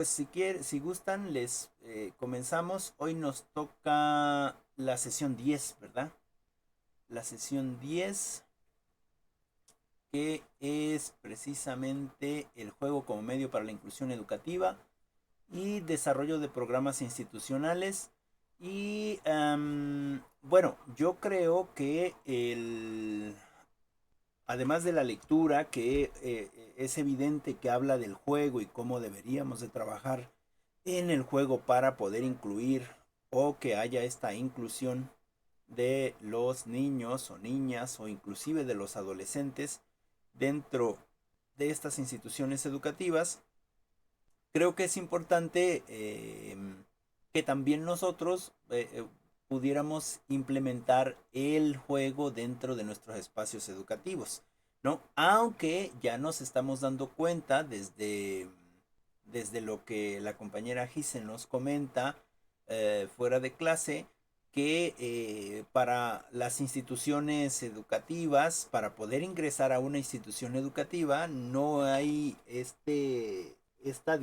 Pues si gustan, les comenzamos. Hoy nos toca la sesión 10, ¿verdad? La sesión 10, que es precisamente el juego como medio para la inclusión educativa y desarrollo de programas institucionales. Y bueno, yo creo que además de la lectura, que es evidente que habla del juego y cómo deberíamos de trabajar en el juego para poder incluir o que haya esta inclusión de los niños o niñas o inclusive de los adolescentes dentro de estas instituciones educativas. Creo que es importante que también nosotros pudiéramos implementar el juego dentro de nuestros espacios educativos, ¿no? Aunque ya nos estamos dando cuenta desde lo que la compañera Gise nos comenta fuera de clase, que para las instituciones educativas, para poder ingresar a una institución educativa, no hay esta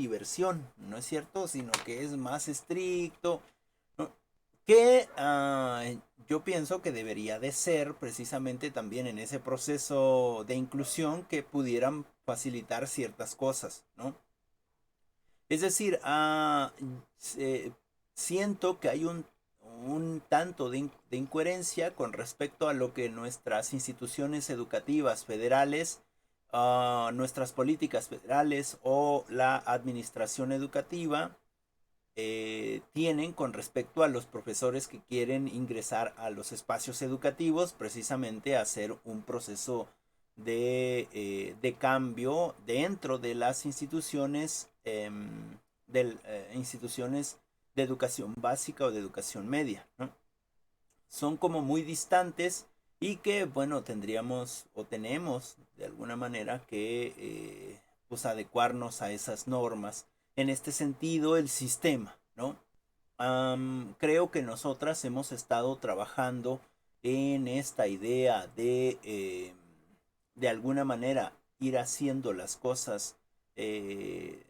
diversión, ¿no es cierto? Sino que es más estricto, ¿no? Que yo pienso que debería de ser precisamente también en ese proceso de inclusión que pudieran facilitar ciertas cosas, ¿no? Es decir, eh, siento que hay un tanto de incoherencia con respecto a lo que nuestras instituciones educativas federales, nuestras políticas federales o la administración educativa tienen con respecto a los profesores que quieren ingresar a los espacios educativos, precisamente a hacer un proceso de cambio dentro de las instituciones, instituciones de educación básica o de educación media, ¿no? Son como muy distantes y que, bueno, tendríamos o tenemos de alguna manera que pues adecuarnos a esas normas. En este sentido, el sistema, ¿no? Creo que nosotras hemos estado trabajando en esta idea de alguna manera ir haciendo las cosas eh,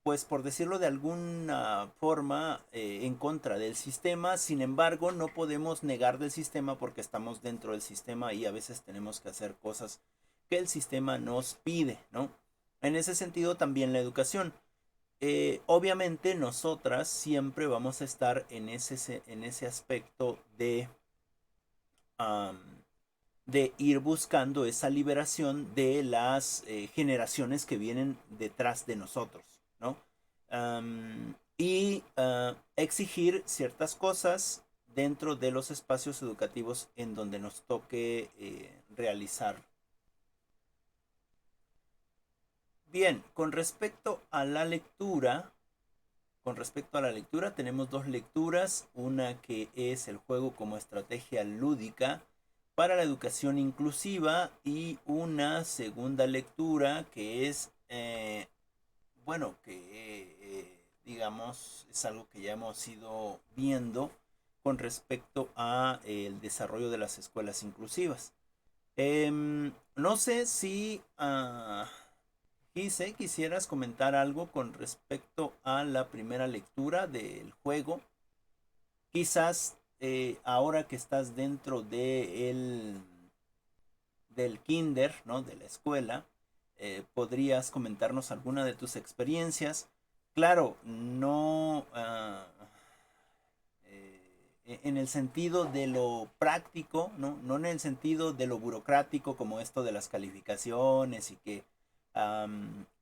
pues por decirlo de alguna forma, en contra del sistema. Sin embargo, no podemos negar del sistema porque estamos dentro del sistema y a veces tenemos que hacer cosas que el sistema nos pide, ¿no? En ese sentido, también la educación. Obviamente, nosotras siempre vamos a estar en ese aspecto um, de ir buscando esa liberación de las generaciones que vienen detrás de nosotros, ¿no? Exigir ciertas cosas dentro de los espacios educativos en donde nos toque realizar. Bien, con respecto a la lectura tenemos dos lecturas, una que es el juego como estrategia lúdica para la educación inclusiva y una segunda lectura que es, bueno, que digamos es algo que ya hemos ido viendo con respecto a el desarrollo de las escuelas inclusivas. No sé si quisieras comentar algo con respecto a la primera lectura del juego. Quizás ahora que estás dentro del kinder, ¿no? De la escuela, podrías comentarnos alguna de tus experiencias. Claro, no en el sentido de lo práctico, ¿no? No en el sentido de lo burocrático como esto de las calificaciones y que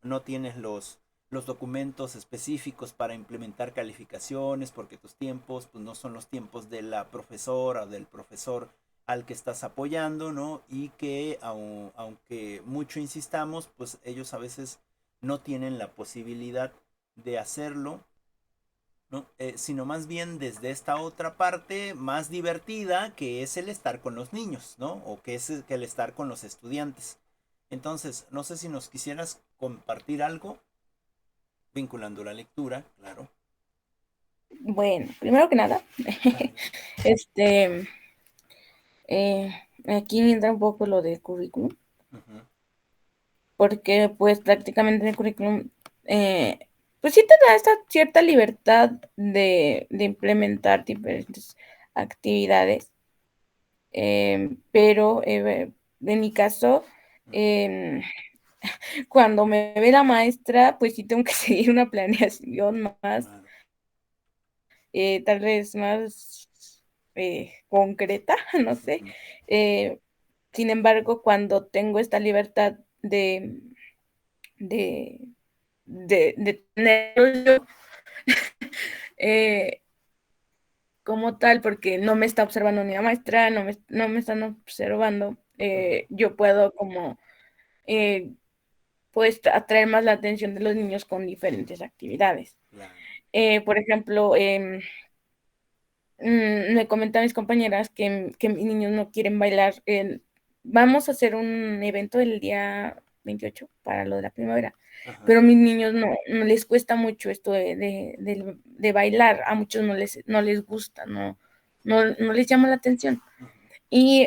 no tienes los documentos específicos para implementar calificaciones porque tus tiempos pues, no son los tiempos de la profesora o del profesor al que estás apoyando, ¿no? Y que aunque mucho insistamos, pues ellos a veces no tienen la posibilidad de hacerlo, ¿no? Sino más bien desde esta otra parte más divertida que es el estar con los niños, ¿no? O que es el estar con los estudiantes. Entonces, no sé si nos quisieras compartir algo vinculando la lectura, claro. Bueno, primero que nada, este, aquí entra un poco lo del currículum, Ujú. porque pues prácticamente en el currículum, pues sí te da esta cierta libertad de implementar diferentes actividades, pero en mi caso, em, cuando me ve la maestra, pues sí tengo que seguir una planeación más, Claro. tal vez más concreta, no sé. Ujú. Eh, Sin embargo, cuando tengo esta libertad de, de tenerlo yo eh, como tal, porque no me está observando ni la maestra, no me están observando, Ujú. yo puedo como eh, pues atraer más la atención de los niños con diferentes actividades. Claro. Por ejemplo, me comentan mis compañeras que mis niños no quieren bailar. Vamos a hacer un evento el día 28 para lo de la primavera, Ajá. pero mis niños no les cuesta mucho esto de bailar, a muchos no les gusta, no les llama la atención. Ujú. Y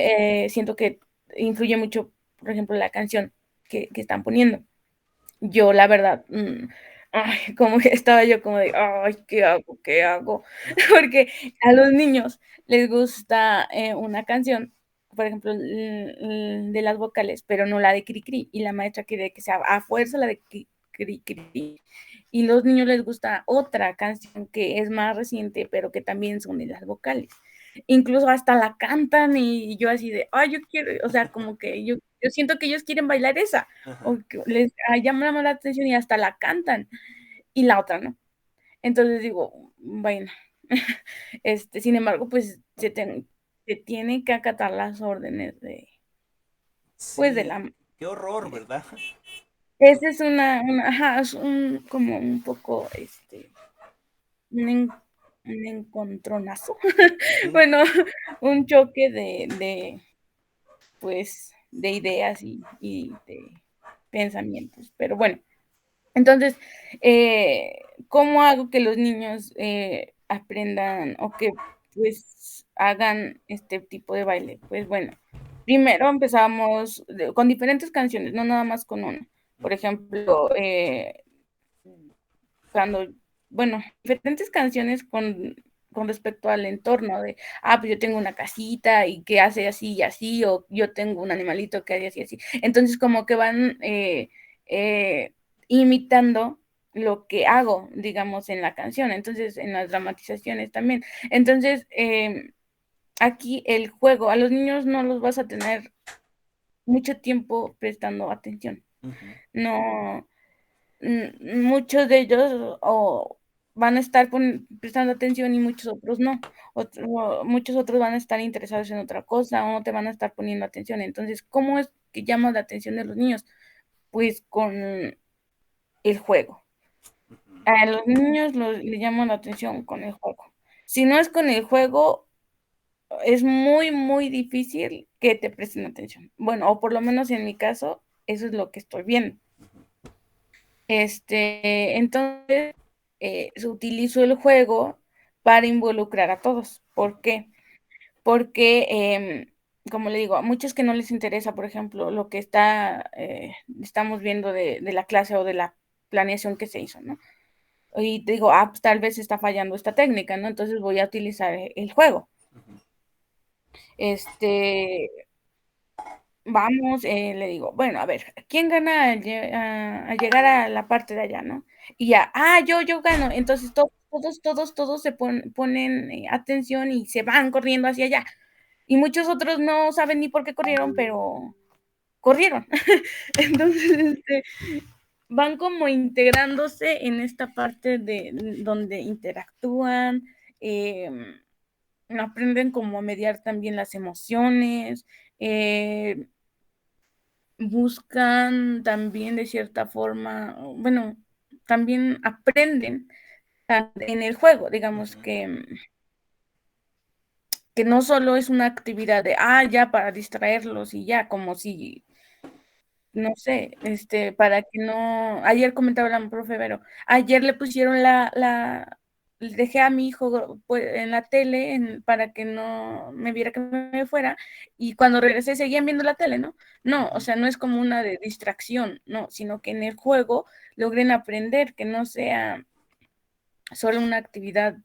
siento que influye mucho, por ejemplo, la canción que están poniendo. Yo, la verdad, ay, como que estaba yo como de: "Ay, ¿qué hago? ¿Qué hago?". Ajá. Porque a los niños les gusta, una canción, por ejemplo, de las vocales, pero no la de Cricri, y la maestra quiere que sea a fuerza la de Cricri, y los niños les gusta otra canción que es más reciente, pero que también son de las vocales. Incluso hasta la cantan, y yo así de: "Ay, yo quiero", o sea, como que yo siento que ellos quieren bailar esa, o Ajá. que les llama la atención y hasta la cantan, y la otra no. Entonces digo, bueno, sin embargo, pues se tienen que acatar las órdenes pues, de Sí, la qué horror, de ¿verdad? esa es una ajá, es un como un poco, un en un encontronazo, Sí. bueno, un choque pues, de ideas y de pensamientos, pero bueno. Entonces, ¿cómo hago que los niños, aprendan o que, pues, hagan este tipo de baile? Pues, bueno, primero empezamos con diferentes canciones, no nada más con una. Por Ujú. ejemplo, cuando, bueno, diferentes canciones con respecto al entorno de, pues yo tengo una casita y que hace así y así, o yo tengo un animalito que hace así y así. Entonces, como que van eh, imitando lo que hago, digamos, en la canción, entonces en las dramatizaciones también. Entonces, aquí el juego, a los niños no los vas a tener mucho tiempo prestando atención. Ujú. No, muchos de ellos o van a estar prestando atención y muchos otros no. Muchos otros van a estar interesados en otra cosa o no te van a estar poniendo atención. Entonces, ¿cómo es que llamas la atención de los niños? Pues con el juego. Ujú. A los niños le llaman la atención con el juego. Si no es con el juego, es muy, muy difícil que te presten atención. Bueno, o por lo menos en mi caso, eso es lo que estoy viendo. Ujú. Entonces, se utilizó el juego para involucrar a todos. ¿Por Ujú. qué? Porque, como le digo, a muchos que no les interesa, por ejemplo, lo que estamos viendo de la clase o de la planeación que se hizo, ¿no? Y te digo, pues tal vez está fallando esta técnica, ¿no? Entonces voy a utilizar el juego. Ujú. Este, Vamos, le digo, bueno, a ver, ¿quién gana a llegar a la parte de allá, no? Y ya, yo gano. Entonces todos se ponen atención y se van corriendo hacia allá. Y muchos otros no saben ni por qué corrieron, pero corrieron. Entonces, van como integrándose en esta parte de donde interactúan, em, aprenden como a mediar también las emociones, eh, buscan también de cierta forma, bueno, también aprenden en el juego, digamos Ujú. que no solo es una actividad de, ya para distraerlos y ya, como si, no sé, para que no, ayer comentaba la profe Vero, ayer le pusieron dejé a mi hijo pues, en la tele para que no me viera que me fuera, y cuando regresé seguían viendo la tele, ¿no? No, o Ujú, sea, no es como una de distracción, no, sino que en el juego logren aprender, que no sea solo una actividad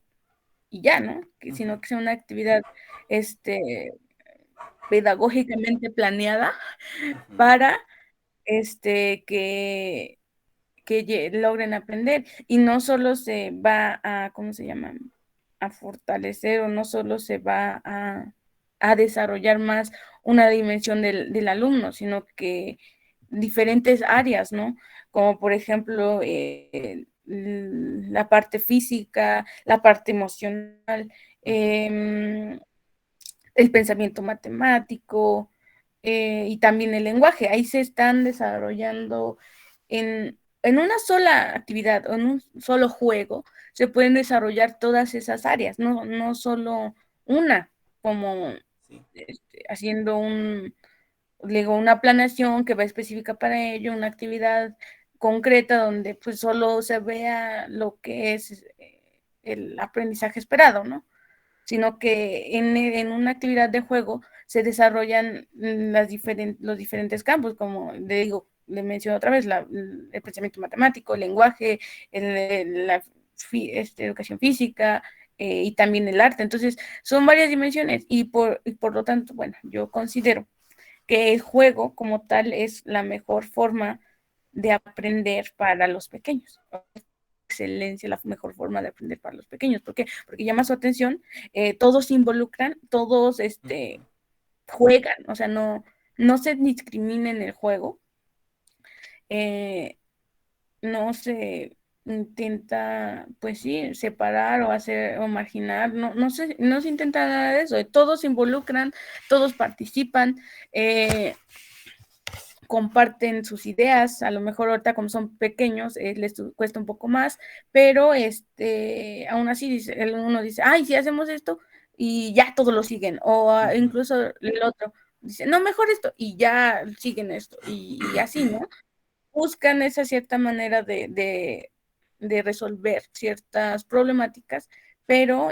y ya, ¿no? ujú, Sino que sea una actividad este, pedagógicamente planeada ujú, para que logren aprender y no solo se va a, ¿cómo se llama? A fortalecer o no solo se va a desarrollar más una dimensión del alumno, sino que diferentes áreas, ¿no? Como por ejemplo la parte física, la parte emocional, ujú, eh, el pensamiento matemático y también el lenguaje. Ahí se están desarrollando en una sola actividad o en un solo juego, se pueden desarrollar todas esas áreas, no solo una, como sí, haciendo digo, una planeación que va específica para ello, una actividad concreta donde pues solo se vea lo que es el aprendizaje esperado, ¿no? Sino que en una actividad de juego se desarrollan los diferentes campos, como le digo, le menciono otra vez, el pensamiento matemático, el lenguaje, la educación física y también el arte. Entonces, son varias dimensiones y por lo tanto, bueno, yo considero que el juego como tal es la mejor forma de aprender para los pequeños. Excelencia, la mejor forma de aprender para los pequeños. ¿Por qué? Porque llama su atención, todos se involucran, todos ujú, juegan, o sea, no se discrimina en el juego, eh, no se intenta, pues sí, separar o hacer o marginar, no se intenta nada de eso, todos se involucran, todos participan, comparten sus ideas, a lo mejor ahorita como son pequeños les cuesta un poco más, pero aún así uno dice, ay, si hacemos esto y ya todos lo siguen, o ujú, incluso el otro dice, no, mejor esto y ya siguen esto y así, ¿no? Buscan esa cierta manera de resolver ciertas problemáticas, pero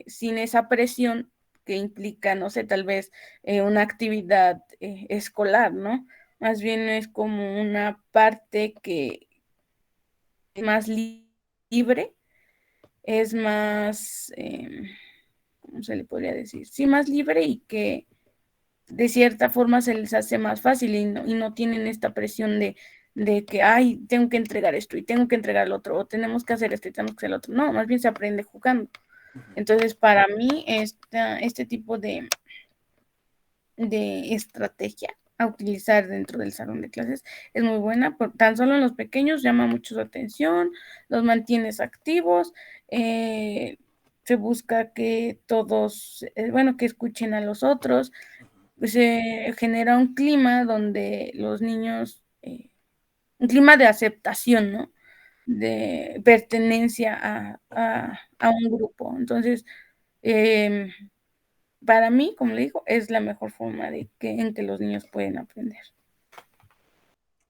sin esa presión que implica, no sé, tal vez una actividad escolar, ¿no? Más bien es como una parte que es más libre, es más, ¿cómo se le podría decir? Sí, más libre y que de cierta forma se les hace más fácil y no tienen esta presión de que, ay, tengo que entregar esto y tengo que entregar el otro, o tenemos que hacer esto y tenemos que hacer el otro. No, más bien se aprende jugando. ujú. Entonces, para mí, este tipo de estrategia a utilizar dentro del salón de clases es muy buena, tan solo en los pequeños llama mucho su atención, los mantienes activos, eh, se busca que todos, bueno, que escuchen a los otros, pues, se genera un clima donde los niños, un clima de aceptación, ¿no? De pertenencia a un grupo. Entonces, em, para mí, como le digo, es la mejor forma en que los niños pueden aprender.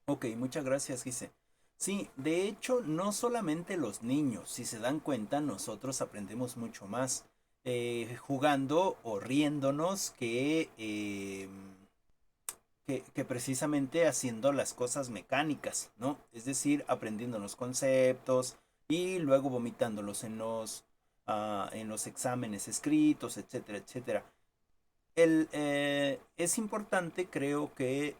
Ok, muchas gracias, Gise. Sí, de hecho, no solamente los niños, si se dan cuenta, nosotros aprendemos mucho más jugando o riéndonos que precisamente haciendo las cosas mecánicas, ¿no? Es decir, aprendiendo los conceptos y luego vomitándolos en los exámenes escritos, etcétera, etcétera. Es importante, creo que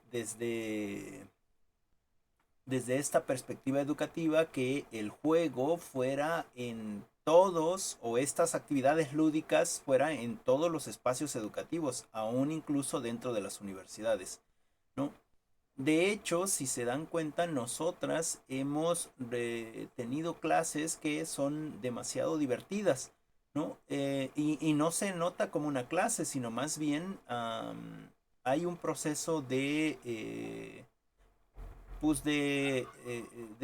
desde esta perspectiva educativa, que el juego fuera en todos o estas actividades lúdicas fuera en todos los espacios educativos, aún incluso dentro de las universidades, ¿no? De hecho, si se dan cuenta, nosotras hemos tenido clases que son demasiado divertidas, ¿no? Y no se nota como una clase, sino más bien hay un proceso pues de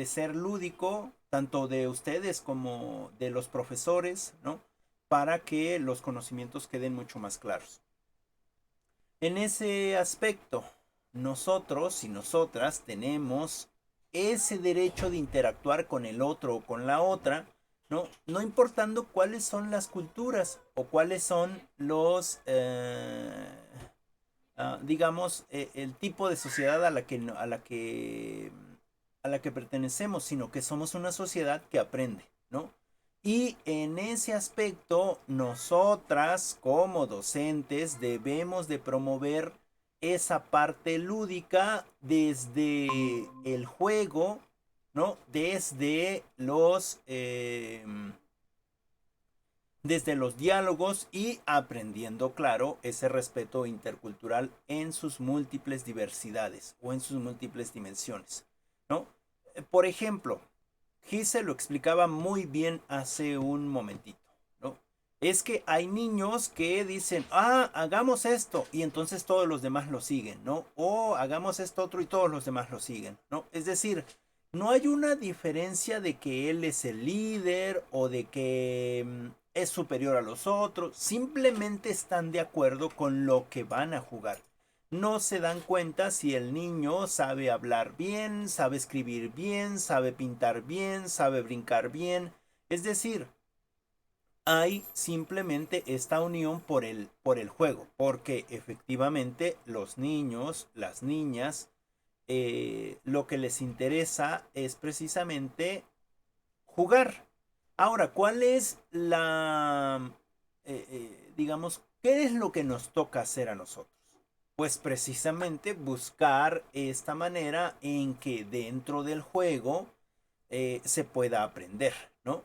ser lúdico, tanto de ustedes como de los profesores, ¿no? Para que los conocimientos queden mucho más claros. En ese aspecto, nosotros y nosotras tenemos ese derecho de interactuar con el otro o con la otra ¿no? No importando cuáles son las culturas o cuáles son los, digamos, el tipo de sociedad a la que pertenecemos, sino que somos una sociedad que aprende, ¿no? Y en ese aspecto, nosotras como docentes debemos de promover esa parte lúdica desde el juego, ¿no? Desde los diálogos y aprendiendo, claro, ese respeto intercultural en sus múltiples diversidades o en sus múltiples dimensiones, ¿no? Por ejemplo, Gise lo explicaba muy bien hace un momentito, ¿no? Es que hay niños que dicen, hagamos esto, y entonces todos los demás lo siguen, ¿no? O hagamos esto otro y todos los demás lo siguen, ¿no? Es decir, no hay una diferencia de que él es el líder o de que es superior a los otros, simplemente están de acuerdo con lo que van a jugar. No se dan cuenta si el niño sabe hablar bien, sabe escribir bien, sabe pintar bien, sabe brincar bien. Es decir, hay simplemente esta unión por el juego, porque efectivamente los niños, las niñas, lo que les interesa es precisamente jugar. Ahora, ¿cuál es digamos, qué es lo que nos toca hacer a nosotros? Pues precisamente buscar esta manera en que dentro del juego se pueda aprender, ¿no?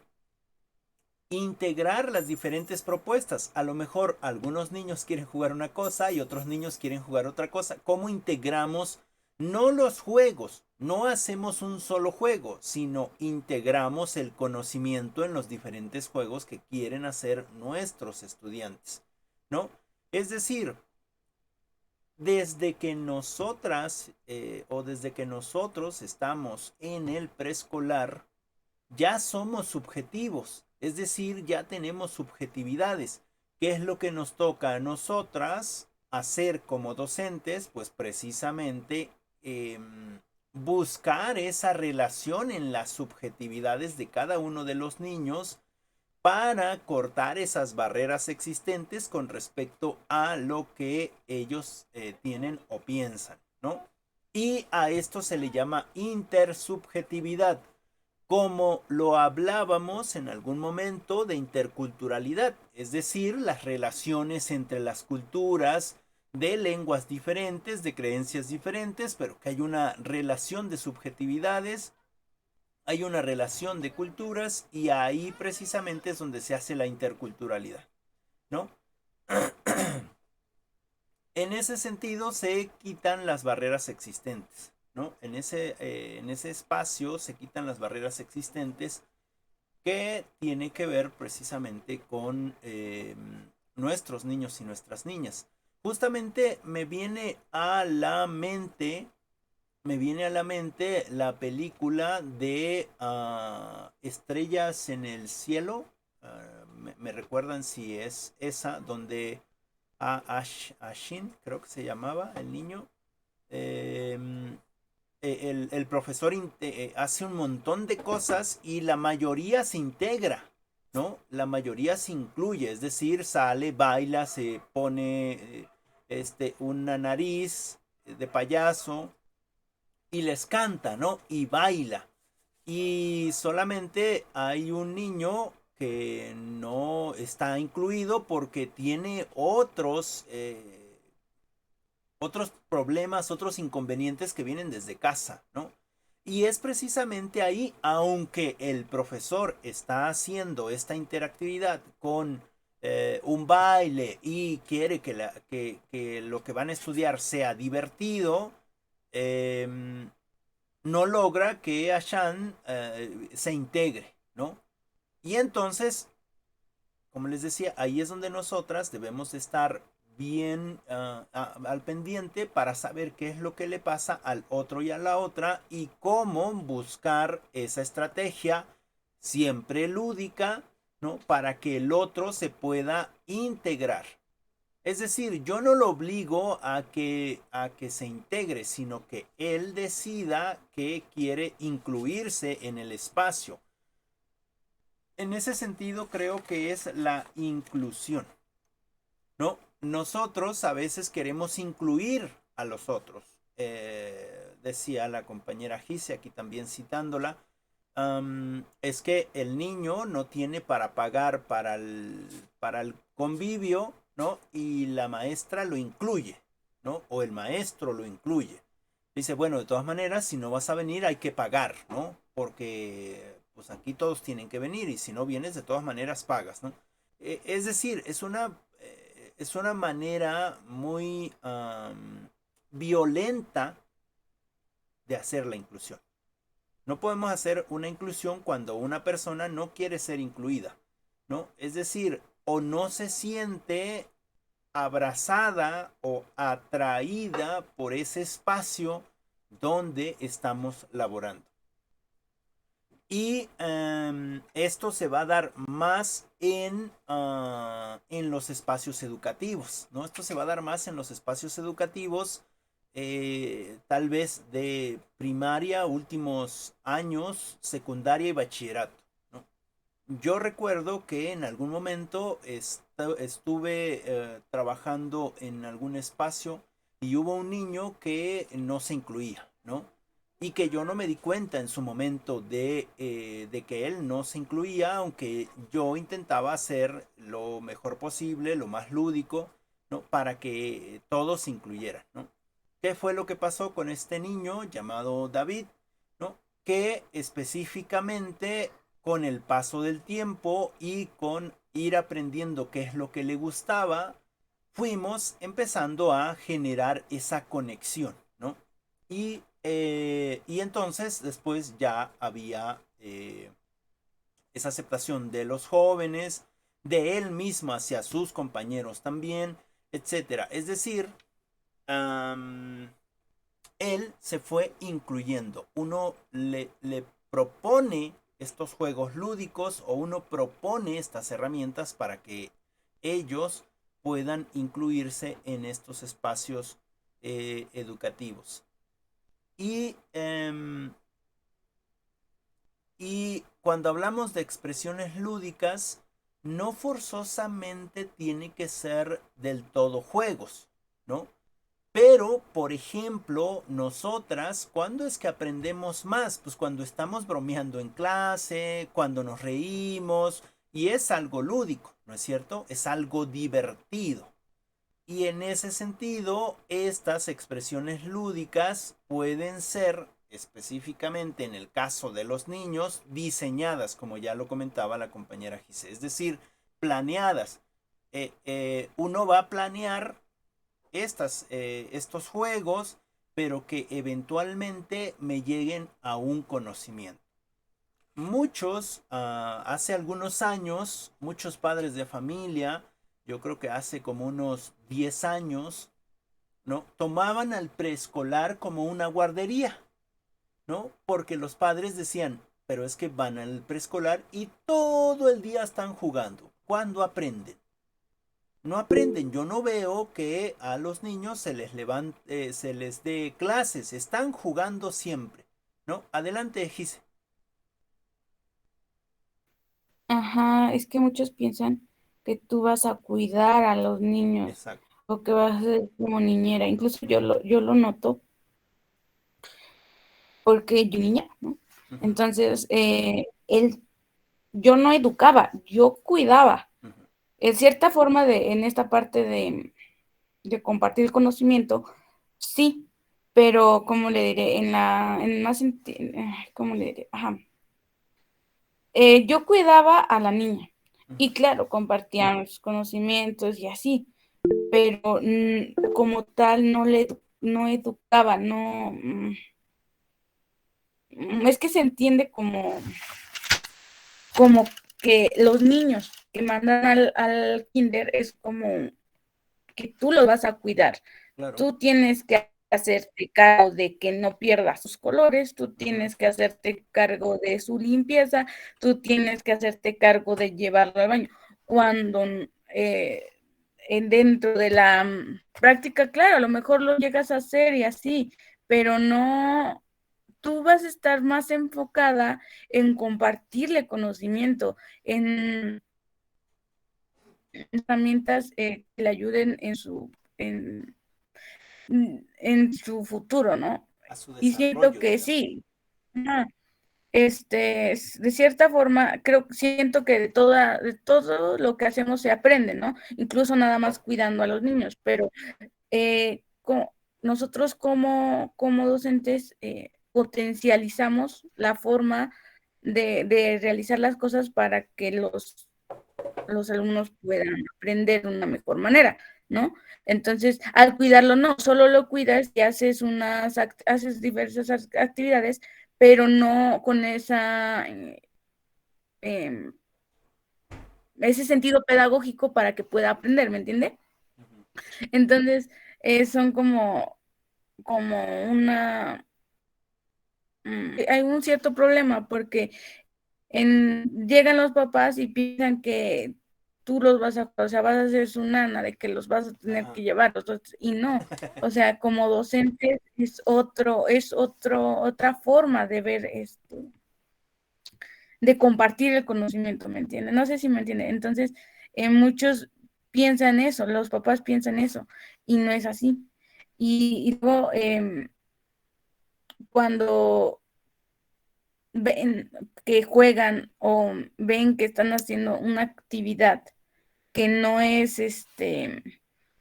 Integrar las diferentes propuestas. A lo mejor algunos niños quieren jugar una cosa y otros niños quieren jugar otra cosa. ¿Cómo integramos no los juegos? No hacemos un solo juego, sino integramos el conocimiento en los diferentes juegos que quieren hacer nuestros estudiantes, ¿no? Es decir, desde que nosotras o desde que nosotros estamos en el preescolar, ya somos subjetivos, es decir, ya tenemos subjetividades. ¿Qué es lo que nos toca a nosotras hacer como docentes? Pues precisamente buscar esa relación en las subjetividades de cada uno de los niños para cortar esas barreras existentes con respecto a lo que ellos tienen o piensan, ¿no? Y a esto se le llama intersubjetividad, como lo hablábamos en algún momento de interculturalidad, es decir, las relaciones entre las culturas de lenguas diferentes, de creencias diferentes, pero que hay una relación de subjetividades, hay una relación de culturas y ahí precisamente es donde se hace la interculturalidad, ¿no? En ese sentido se quitan las barreras existentes, ¿no? En ese espacio se quitan las barreras existentes que tiene que ver precisamente con nuestros niños y nuestras niñas. Justamente me viene a la mente la película de Estrellas en el Cielo. Me recuerdan si es esa, donde Ashin, creo que se llamaba el niño. Eh, el profesor hace un montón de cosas y la mayoría se integra, ¿no? La mayoría se incluye, es decir, sale, baila, se pone una nariz de payaso y les canta, ¿no? Y baila. Y solamente hay un niño que no está incluido porque tiene otros problemas, otros inconvenientes que vienen desde casa, ¿no? Y es precisamente ahí, aunque el profesor está haciendo esta interactividad con un baile y quiere que lo que van a estudiar sea divertido, eh, no logra que Ashan se integre, ¿no? Y entonces, como les decía, ahí es donde nosotras debemos estar bien al pendiente para saber qué es lo que le pasa al otro y a la otra y cómo buscar esa estrategia siempre lúdica, ¿no? Para que el otro se pueda integrar. Es decir, yo no lo obligo a que se integre, sino que él decida que quiere incluirse en el espacio. en ese sentido creo que es la inclusión, ¿no? Nosotros a veces queremos incluir a los otros. Decía la compañera Gise, aquí también citándola, es que el niño no tiene para pagar para el convivio, ¿no? Y la maestra lo incluye, ¿no? O el maestro lo incluye. Dice, bueno, de todas maneras, si no vas a venir hay que pagar, ¿no? Porque pues aquí todos tienen que venir y si no vienes, de todas maneras pagas, ¿no? Es decir, es una manera muy violenta de hacer la inclusión. No podemos hacer una inclusión cuando una persona no quiere ser incluida, ¿no? Es decir, o no se siente abrazada o atraída por ese espacio donde estamos laborando. Y esto se va a dar más en los espacios educativos, ¿no? Esto se va a dar más en los espacios educativos, tal vez de primaria, últimos años, secundaria y bachillerato, ¿no? Yo recuerdo que en algún momento estuve trabajando en algún espacio y hubo un niño que no se incluía, ¿no? Y que yo no me di cuenta en su momento de que él no se incluía, aunque yo intentaba hacer lo mejor posible, lo más lúdico, ¿no? Para que todos se incluyeran, ¿no? ¿Qué fue lo que pasó con este niño llamado David, ¿no? Que específicamente con el paso del tiempo y con ir aprendiendo qué es lo que le gustaba, fuimos empezando a generar esa conexión, ¿no? Y entonces después ya había esa aceptación de los jóvenes, de él mismo hacia sus compañeros también, etcétera. Es decir, él se fue incluyendo. Uno le propone estos juegos lúdicos o uno propone estas herramientas para que ellos puedan incluirse en estos espacios educativos. Y, y cuando hablamos de expresiones lúdicas, no forzosamente tiene que ser del todo juegos, ¿no? Pero, por ejemplo, nosotras, ¿cuándo es que aprendemos más? Pues cuando estamos bromeando en clase, cuando nos reímos, y es algo lúdico, ¿no es cierto? Es algo divertido. Y en ese sentido, estas expresiones lúdicas pueden ser, específicamente en el caso de los niños, diseñadas, como ya lo comentaba la compañera Gise, es decir, planeadas. Uno va a planear estos juegos, pero que eventualmente me lleguen a un conocimiento. Hace algunos años, muchos padres de familia, yo creo que hace como unos 10 años, ¿no? Tomaban al preescolar como una guardería, ¿no? Porque los padres decían, pero es que van al preescolar y todo el día están jugando. ¿Cuándo aprenden? No aprenden. Yo no veo que a los niños se les dé clases. Están jugando siempre, ¿no? Adelante, Gise. Ajá, es que muchos piensan que tú vas a cuidar a los niños Exacto. o que vas a ser como niñera. Incluso yo lo noto porque yo niña, ¿no? Ujú, Entonces, yo no educaba, yo cuidaba. ujú, En cierta forma en esta parte de compartir conocimiento, sí, pero como le diré, ¿cómo le diré? Ajá. Yo cuidaba a la niña ujú. y claro, compartíamos conocimientos y así, pero como tal no educaba, no, es que se entiende como que los niños que mandan al kinder es como que tú los vas a cuidar. Claro. Tú tienes que hacerte cargo de que no pierda sus colores, tú Ujú, tienes que hacerte cargo de su limpieza, tú tienes que hacerte cargo de llevarlo al baño. Cuando dentro de la práctica, claro, a lo mejor lo llegas a hacer y así, pero no tú vas a estar más enfocada en compartirle conocimiento, en herramientas que le ayuden en su futuro, ¿no? A su Y siento desarrollo, que digamos. sí, ajá, de cierta forma, siento que de todo lo que hacemos se aprende, ¿no? Incluso nada más cuidando a los niños, pero nosotros como docentes potencializamos la forma de realizar las cosas para que los alumnos puedan aprender de una mejor manera, ¿no? Entonces, al cuidarlo, no, solo lo cuidas y haces diversas actividades, pero no con em, ese sentido pedagógico para que pueda aprender, ¿me entiende? Ujú. Entonces, son como hay un cierto problema porque llegan los papás y piensan que tú los o sea, vas a ser su nana, de que los vas a tener Ajá. que llevar, y no, o sea, como docente otra forma de ver esto, de compartir el conocimiento, ¿me entienden? No sé si me entienden. Entonces, muchos piensan eso, los papás piensan eso, y no es así. Y luego, cuando ven que juegan o ven que están haciendo una actividad que no es,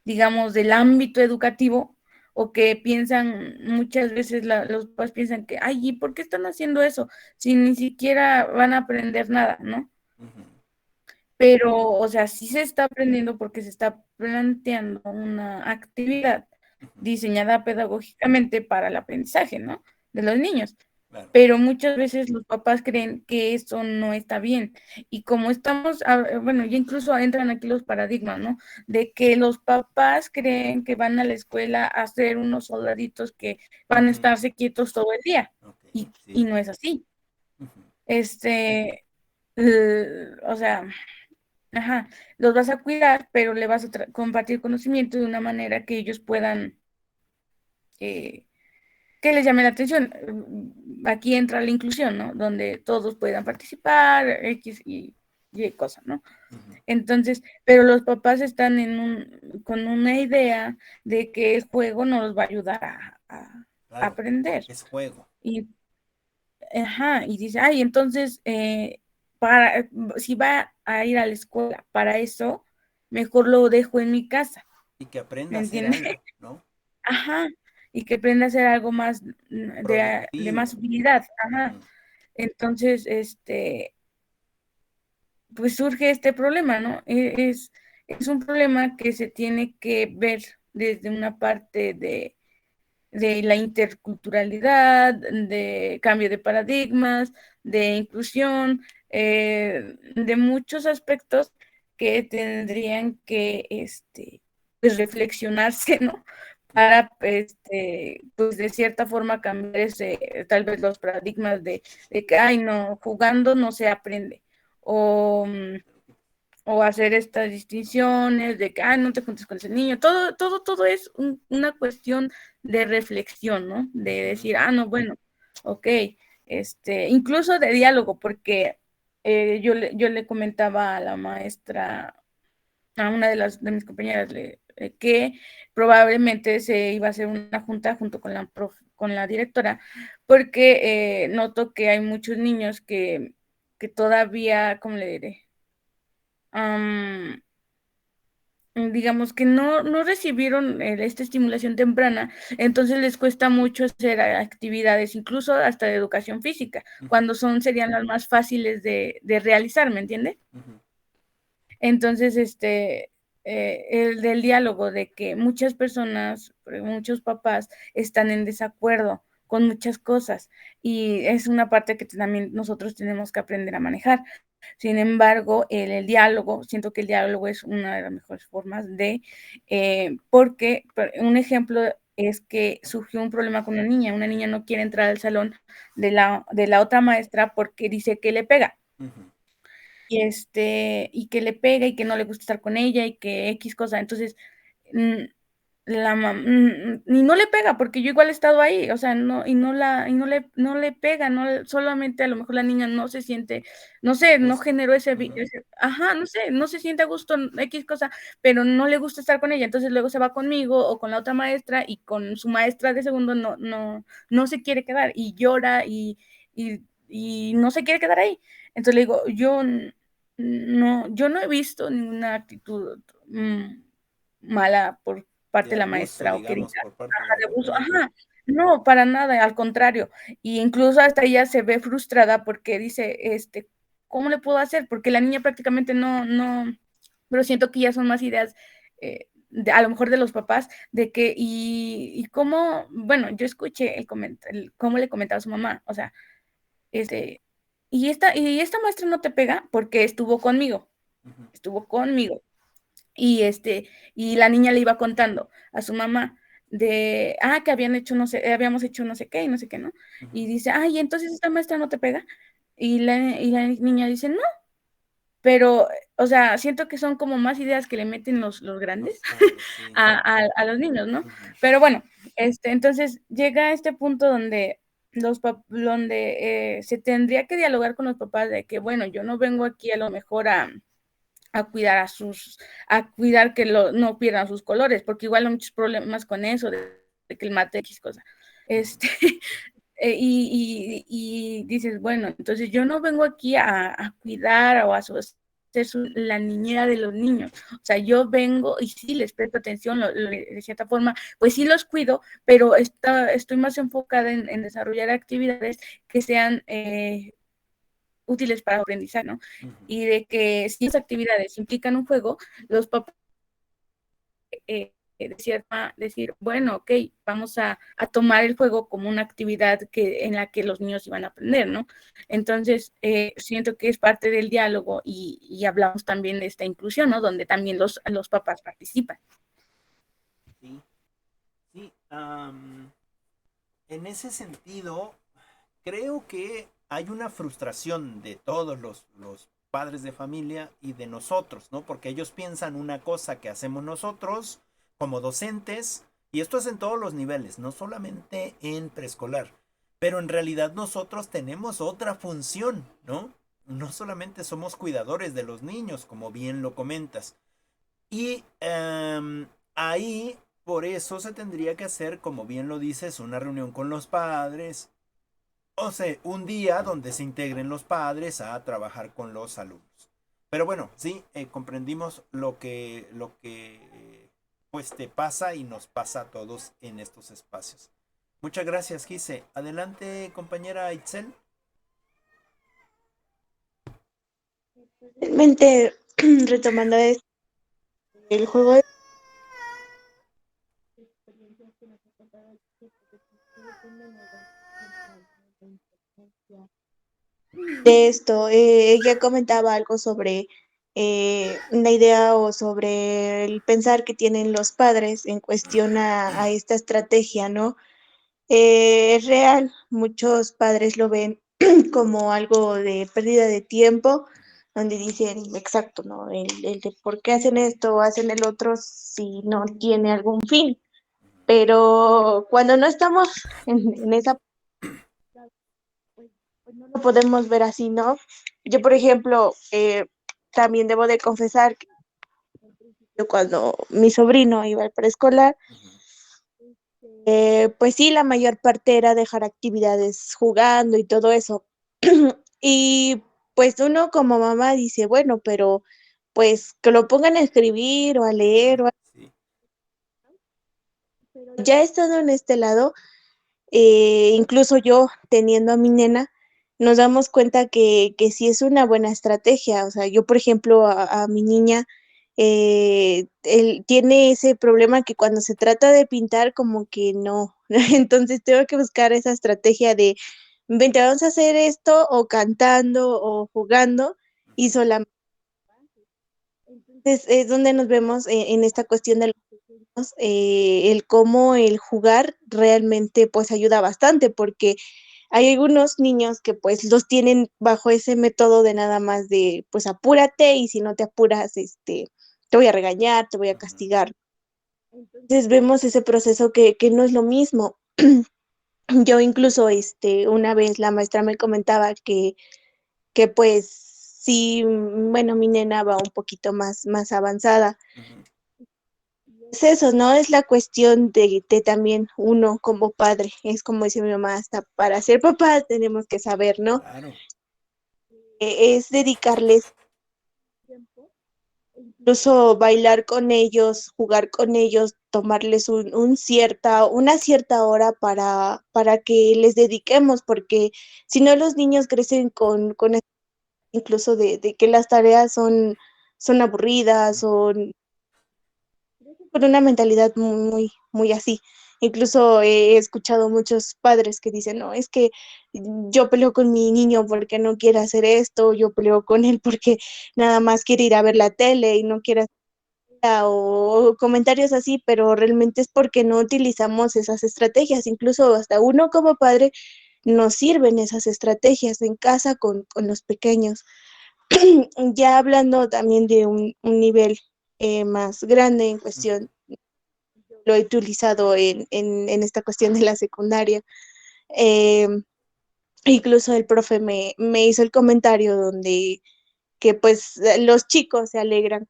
digamos, del ámbito educativo, o que piensan, muchas veces los papás piensan que, ay, ¿y por qué están haciendo eso? Si ni siquiera van a aprender nada, ¿no? Ujú. Pero, o sea, sí se está aprendiendo porque se está planteando una actividad Ujú. diseñada pedagógicamente para el aprendizaje, ¿no? De los niños. Claro. Pero muchas veces los papás creen que eso no está bien. Y como bueno, ya incluso entran aquí los paradigmas, ¿no? De que los papás creen que van a la escuela a ser unos soldaditos que van a Ujú. estarse quietos todo el día. Ok, Y sí. no es así. Ujú. O sea, ajá, los vas a cuidar, pero le vas a compartir conocimiento de una manera que ellos puedan, eh, que les llame la atención. Aquí entra la inclusión, ¿no? Donde todos puedan participar, X y cosas, ¿no? Ujú. Entonces, pero los papás están con una idea de que el juego no los va a ayudar a Claro, aprender. porque es juego. Y, ajá, y dice, ay, entonces, para, si va a ir a la escuela para eso, mejor lo dejo en mi casa, Y que aprenda ¿me a hacer entiendes? algo, ¿no? Ajá, y que aprenda a hacer algo más de más Productivo. utilidad, ajá. Ujú. Entonces, pues surge este problema, ¿no? Es un problema que se tiene que ver desde una parte de la interculturalidad, de cambio de paradigmas, de inclusión, de muchos aspectos que tendrían que pues reflexionarse, ¿no? Ujú. Para, pues de cierta forma cambiar tal vez los paradigmas de que, ay, no, jugando no se aprende. O, o hacer estas distinciones de que, no te juntes con ese niño. Todo es una cuestión de reflexión, ¿no? De Ujú. decir, no, bueno, ok, incluso de diálogo, porque yo le comentaba a la maestra, a una de mis compañeras, que probablemente se iba a hacer una junta junto con la directora, porque noto que hay muchos niños que todavía, ¿cómo le diré? Digamos que no recibieron esta estimulación temprana, entonces les cuesta mucho hacer actividades, incluso hasta de educación física, Ujú. cuando serían las más fáciles de realizar, ¿me entiende? Ujú. Entonces, el del diálogo, de que muchas personas, muchos papás están en desacuerdo con muchas cosas, y es una parte que también nosotros tenemos que aprender a manejar. Sin embargo, el diálogo, siento que el diálogo es una de las mejores formas porque un ejemplo es que surgió un problema con una niña no quiere entrar al salón de la otra maestra porque dice que le pega, Ujú. y que le pega y que no le gusta estar con ella y que X cosa. Entonces, mm, y no le pega, porque yo igual he estado ahí, o sea, no, no le pega, solamente a lo mejor la niña no se siente, no sé, no Justo. generó ajá, no sé, no se siente a gusto, X cosa, pero no le gusta estar con ella, entonces luego se va conmigo o con la otra maestra y con su maestra de segundo no se quiere quedar y llora y no se quiere quedar ahí. Entonces le digo, yo no he visto ninguna actitud mala por parte De de la abuso, maestra o digamos, querida, por parte de ajá, la de abuso, compañera. ajá, no, para nada, al contrario. Y incluso hasta ella se ve frustrada porque dice, ¿cómo le puedo hacer? Porque la niña prácticamente pero siento que ya son más ideas, a lo mejor de los papás, de que, y cómo, bueno, yo escuché cómo le comentaba a su mamá, o sea, este, y esta maestra no te pega porque Ujú, estuvo conmigo. Y y la niña le iba contando a su mamá que habían hecho no sé, habíamos hecho no sé qué y no sé qué, ¿no? ujú. Y dice, ay, entonces esta maestra no te pega. Y la niña dice, no, pero, o sea, siento que son como más ideas que le meten los grandes Los padres, sí. a los niños, ¿no? Ujú, Pero bueno, entonces llega este punto donde donde se tendría que dialogar con los papás de que, bueno, yo no vengo aquí a lo mejor a cuidar a cuidar que no pierdan sus colores, porque igual hay muchos problemas con eso, de que el mate X cosa. ujú. Este, y dices, bueno, entonces yo no vengo aquí a cuidar o a ser la niñera de los niños. O sea, yo vengo y sí les presto atención, de cierta forma, pues sí los cuido, pero estoy más enfocada en desarrollar actividades que sean útiles para aprendizar, ¿no? Ujú. Y de que si esas actividades implican un juego, los papás de cierta decir, bueno, ok, vamos a tomar el juego como una actividad en la que los niños iban a aprender, ¿no? Entonces, siento que es parte del diálogo y hablamos también de esta inclusión, ¿no? Donde también los papás participan. Sí, sí. En ese sentido, creo que hay una frustración de todos los padres de familia y de nosotros, ¿no? Porque ellos piensan una cosa que hacemos nosotros como docentes, y esto es en todos los niveles, no solamente en preescolar, pero en realidad nosotros tenemos otra función, ¿no? No solamente somos cuidadores de los niños, como bien lo comentas. Y ahí, por eso se tendría que hacer, como bien lo dices, una reunión con los padres, o sea, un día donde se integren los padres a trabajar con los alumnos. Pero bueno, sí, comprendimos lo que pues te pasa y nos pasa a todos en estos espacios. Muchas gracias, Gise. Adelante, compañera Itzel. Realmente, retomando esto, el juego de esto, ella comentaba algo sobre una idea o sobre el pensar que tienen los padres en cuestión a esta estrategia, ¿no? Es real, muchos padres lo ven como algo de pérdida de tiempo, donde dicen, exacto, ¿no? El de por qué hacen esto o hacen el otro si no tiene algún fin. Pero cuando no estamos en esa, pues no lo podemos ver así, ¿no? Yo, por ejemplo, también debo de confesar que cuando mi sobrino iba al preescolar, Ujú, pues sí, la mayor parte era dejar actividades jugando y todo eso. Y pues uno como mamá dice, bueno, pero pues que lo pongan a escribir o a leer, ujú, sí. ya estando en este lado, incluso yo teniendo a mi nena, nos damos cuenta que sí es una buena estrategia. O sea, yo, por ejemplo, a mi niña, él tiene ese problema que cuando se trata de pintar, como que no. Entonces tengo que buscar esa estrategia de, vente, vamos a hacer esto, o cantando, o jugando, y Ujú, solamente. Entonces es donde nos vemos en esta cuestión de el cómo el jugar realmente pues ayuda bastante, porque hay algunos niños que pues los tienen bajo ese método de nada más de pues apúrate y si no te apuras, te voy a regañar, te voy a ujú. castigar. Entonces vemos ese proceso que no es lo mismo. Yo incluso, una vez la maestra me comentaba que pues sí, bueno, mi nena va un poquito más avanzada. Ujú. Es eso, ¿no? Es la cuestión de también uno como padre. Es como dice mi mamá, hasta para ser papá tenemos que saber, ¿no? Claro. Es dedicarles tiempo, incluso bailar con ellos, jugar con ellos, tomarles una cierta hora para que les dediquemos, porque si no los niños crecen con incluso de que las tareas son aburridas, Ujú. son con una mentalidad muy así. Incluso he escuchado muchos padres que dicen, no, es que yo peleo con mi niño porque no quiere hacer esto, yo peleo con él porque nada más quiere ir a ver la tele y no quiere hacer nada", o comentarios así, pero realmente es porque no utilizamos esas estrategias. Incluso hasta uno como padre nos sirven esas estrategias en casa con los pequeños. Ya hablando también de un nivel más grande en Ujú. cuestión, lo he utilizado en esta cuestión de la secundaria. Eh, Incluso el profe me hizo el comentario donde que pues los chicos se alegran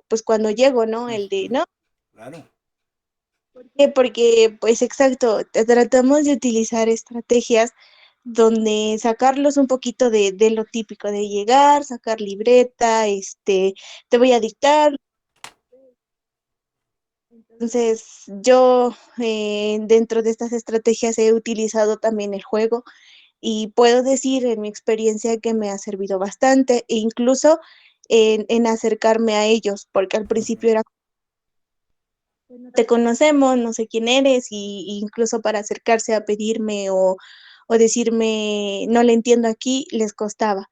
pues cuando llego, ¿no? El de, Ujú. no, Claro. ¿por qué? Porque pues exacto, tratamos de utilizar estrategias donde sacarlos un poquito de lo típico de llegar, sacar libreta, te voy a dictar. Entonces, yo dentro de estas estrategias he utilizado también el juego y puedo decir en mi experiencia que me ha servido bastante, e incluso en acercarme a ellos, porque al Ujú. principio era, no te conocemos, no sé quién eres, y incluso para acercarse a pedirme o decirme, no le entiendo aquí, les costaba.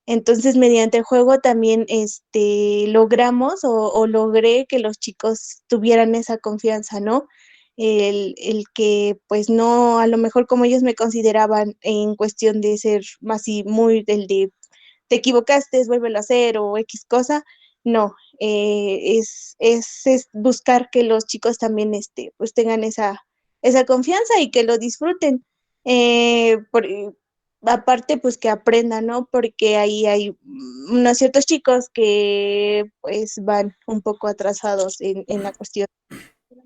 Entonces, mediante el juego también logramos o logré que los chicos tuvieran esa confianza, ¿no? El que, pues no, a lo mejor como ellos me consideraban en cuestión de ser más y muy del de te equivocaste, vuélvelo a hacer o X cosa, no, es buscar que los chicos también pues tengan esa confianza y que lo disfruten. Aparte, pues que aprendan, ¿no? Porque ahí hay unos ciertos chicos que pues van un poco atrasados en la cuestión de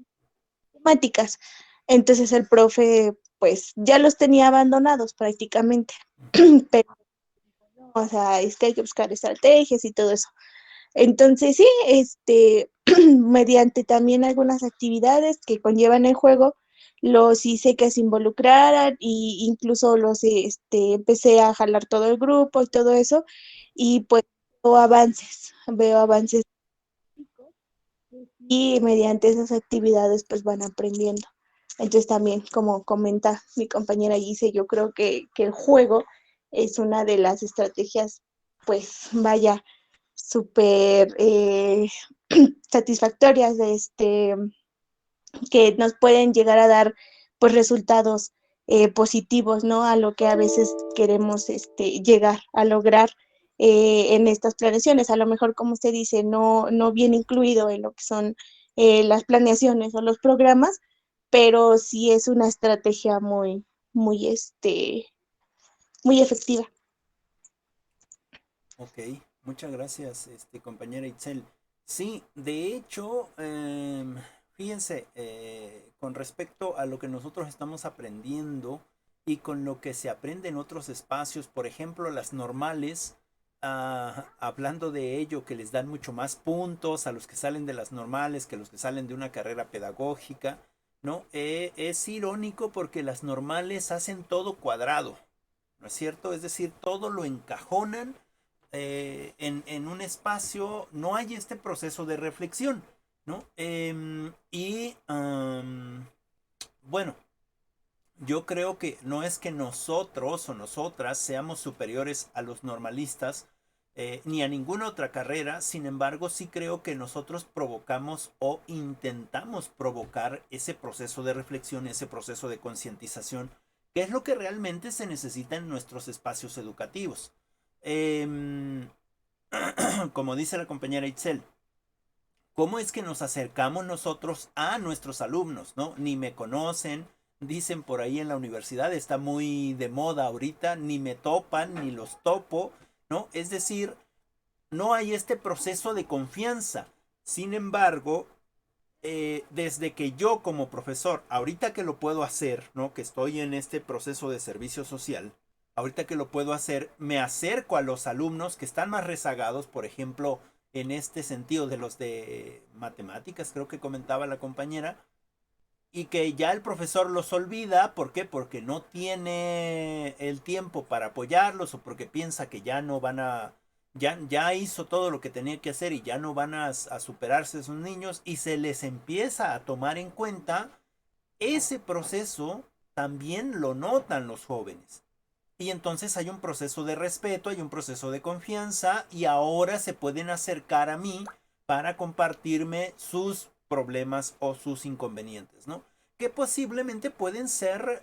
matemáticas. Entonces el profe pues ya los tenía abandonados prácticamente, Ujú. pero o sea, es que hay que buscar estrategias y todo eso. Entonces, sí, mediante también algunas actividades que conllevan el juego, los hice que se involucraran y incluso empecé a jalar todo el grupo y todo eso, y pues veo avances y mediante esas actividades pues van aprendiendo. Entonces también, como comenta mi compañera Gise, yo creo que el juego es una de las estrategias, pues vaya, súper satisfactorias que nos pueden llegar a dar pues resultados positivos, ¿no? A lo que a veces queremos llegar a lograr en estas planeaciones. A lo mejor, como usted dice, no viene incluido en lo que son las planeaciones o los programas, pero sí es una estrategia muy, muy efectiva. Ok, muchas gracias, compañera Itzel. Sí, de hecho, fíjense, con respecto a lo que nosotros estamos aprendiendo y con lo que se aprende en otros espacios, por ejemplo, las normales, hablando de ello, que les dan mucho más puntos a los que salen de las normales que los que salen de una carrera pedagógica, ¿no? Es irónico porque las normales hacen todo cuadrado, ¿no es cierto? Es decir, todo lo encajonan en un espacio, no hay este proceso de reflexión, ¿no? Bueno, yo creo que no es que nosotros o nosotras seamos superiores a los normalistas, ni a ninguna otra carrera, sin embargo sí creo que nosotros provocamos o intentamos provocar ese proceso de reflexión, ese proceso de concientización, que es lo que realmente se necesita en nuestros espacios educativos. Eh, Como dice la compañera Itzel, cómo es que nos acercamos nosotros a nuestros alumnos, ¿no? Ni me conocen, dicen por ahí en la universidad, está muy de moda ahorita, ni me topan, ni los topo, ¿no? Es decir, no hay este proceso de confianza. Sin embargo, desde que yo como profesor, ahorita que lo puedo hacer, ¿no? Que estoy en este proceso de servicio social, ahorita que lo puedo hacer, me acerco a los alumnos que están más rezagados, por ejemplo, en este sentido de los de matemáticas, creo que comentaba la compañera, y que ya el profesor los olvida. ¿Por qué? Porque no tiene el tiempo para apoyarlos o porque piensa que ya no van a, ya hizo todo lo que tenía que hacer y ya no van a superarse esos niños, y se les empieza a tomar en cuenta. Ese proceso también lo notan los jóvenes. Y entonces hay un proceso de respeto, hay un proceso de confianza, y ahora se pueden acercar a mí para compartirme sus problemas o sus inconvenientes, ¿no? Que posiblemente pueden ser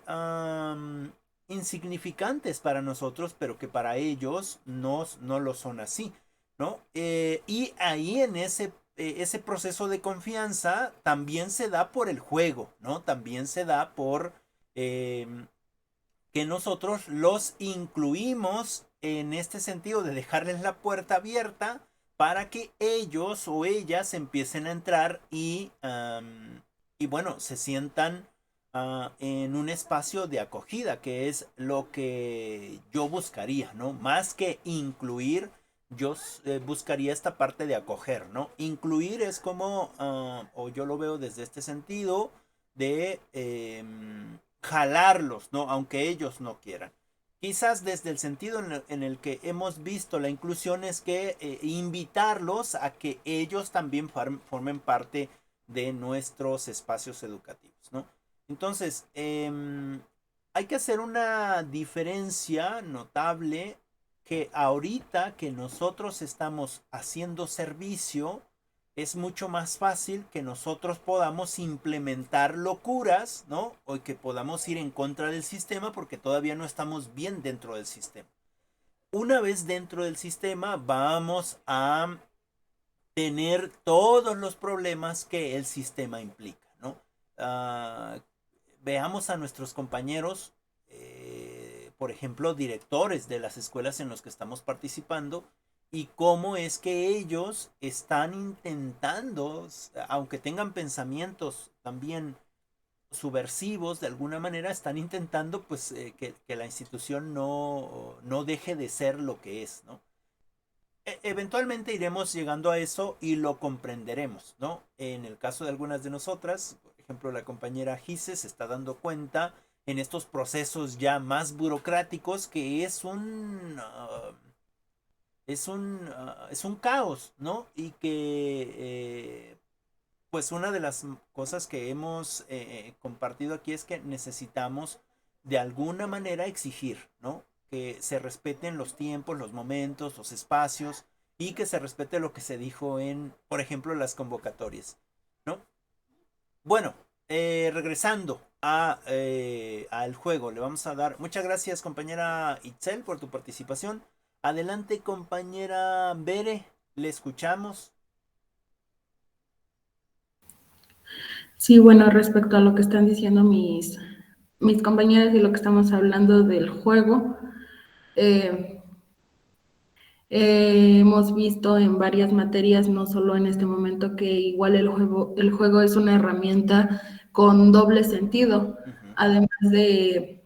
insignificantes para nosotros, pero que para ellos no lo son así, ¿no? Y ahí en ese proceso de confianza también se da por el juego, ¿no? También se da por que nosotros los incluimos en este sentido de dejarles la puerta abierta para que ellos o ellas empiecen a entrar y bueno, se sientan en un espacio de acogida, que es lo que yo buscaría, ¿no? Más que incluir, yo buscaría esta parte de acoger, ¿no? Incluir es como, o yo lo veo desde este sentido, de jalarlos, ¿no? Aunque ellos no quieran. Quizás desde el sentido en el que hemos visto la inclusión es que invitarlos a que ellos también formen parte de nuestros espacios educativos, ¿no? Entonces, hay que hacer una diferencia notable, que ahorita que nosotros estamos haciendo servicio, es mucho más fácil que nosotros podamos implementar locuras, ¿no? O que podamos ir en contra del sistema porque todavía no estamos bien dentro del sistema. Una vez dentro del sistema, vamos a tener todos los problemas que el sistema implica, ¿no? Veamos a nuestros compañeros, por ejemplo, directores de las escuelas en los que estamos participando, y cómo es que ellos están intentando, aunque tengan pensamientos también subversivos de alguna manera, están intentando pues que la institución no deje de ser lo que es, ¿no? Eventualmente iremos llegando a eso y lo comprenderemos, ¿no? En el caso de algunas de nosotras, por ejemplo, la compañera Gise se está dando cuenta en estos procesos ya más burocráticos que es un caos, ¿no? Y que pues una de las cosas que hemos compartido aquí es que necesitamos de alguna manera exigir, ¿no? Que se respeten los tiempos, los momentos, los espacios, y que se respete lo que se dijo en, por ejemplo, las convocatorias, ¿no? Bueno, regresando al juego, le vamos a dar. Muchas gracias, compañera Itzel, por tu participación. Adelante, compañera Bere, le escuchamos. Sí, bueno, respecto a lo que están diciendo mis compañeras y lo que estamos hablando del juego, eh, hemos visto en varias materias, no solo en este momento, que igual el juego es una herramienta con doble sentido, además de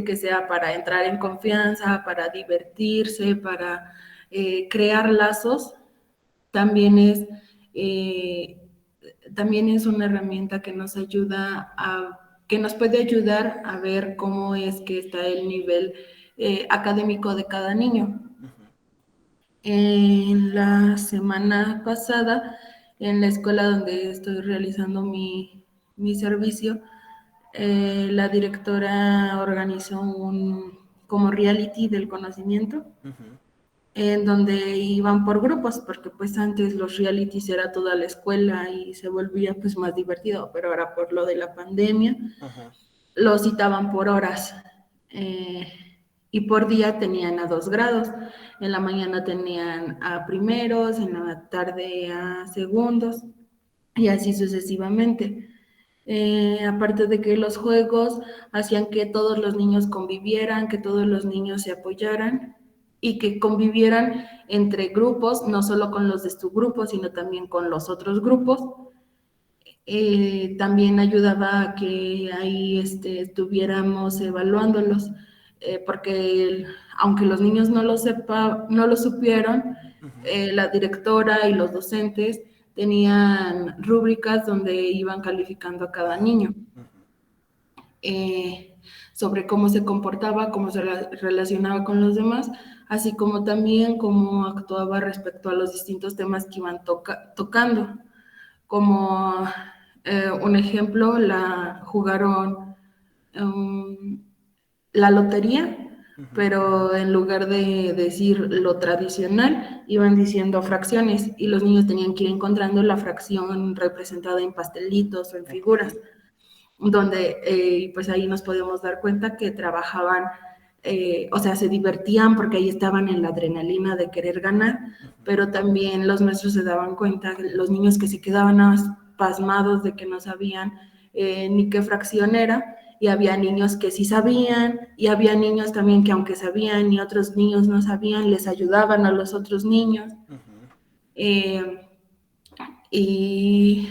que sea para entrar en confianza, para divertirse, para crear lazos, también es, eh, también es una herramienta que nos ayuda que nos puede ayudar a ver cómo es que está el nivel académico de cada niño. En la semana pasada, en la escuela donde estoy realizando mi servicio, la directora organizó un como reality del conocimiento, en donde iban por grupos, porque pues antes los realities era toda la escuela y se volvía pues más divertido, pero ahora por lo de la pandemia, lo citaban por horas. Y por día tenían a 2 grados. En la mañana tenían a primeros, en la tarde a segundos. y así sucesivamente. Aparte de que los juegos hacían que todos los niños convivieran, que todos los niños se apoyaran y que convivieran entre grupos, no solo con los de su grupo, sino también con los otros grupos. También ayudaba a que ahí estuviéramos evaluándolos, porque aunque los niños no lo supieron, la directora y los docentes tenían rúbricas donde iban calificando a cada niño, sobre cómo se comportaba, cómo se relacionaba con los demás, así como también cómo actuaba respecto a los distintos temas que iban tocando. Como un ejemplo, jugaron la lotería, pero en lugar de decir lo tradicional, iban diciendo fracciones y los niños tenían que ir encontrando la fracción representada en pastelitos o en figuras, donde pues ahí nos podemos dar cuenta que trabajaban, o sea, se divertían porque ahí estaban en la adrenalina de querer ganar, pero también los maestros se daban cuenta, los niños que se quedaban pasmados de que no sabían ni qué fracción era, y había niños que sí sabían, y había niños también que aunque sabían y otros niños no sabían, les ayudaban a los otros niños. Y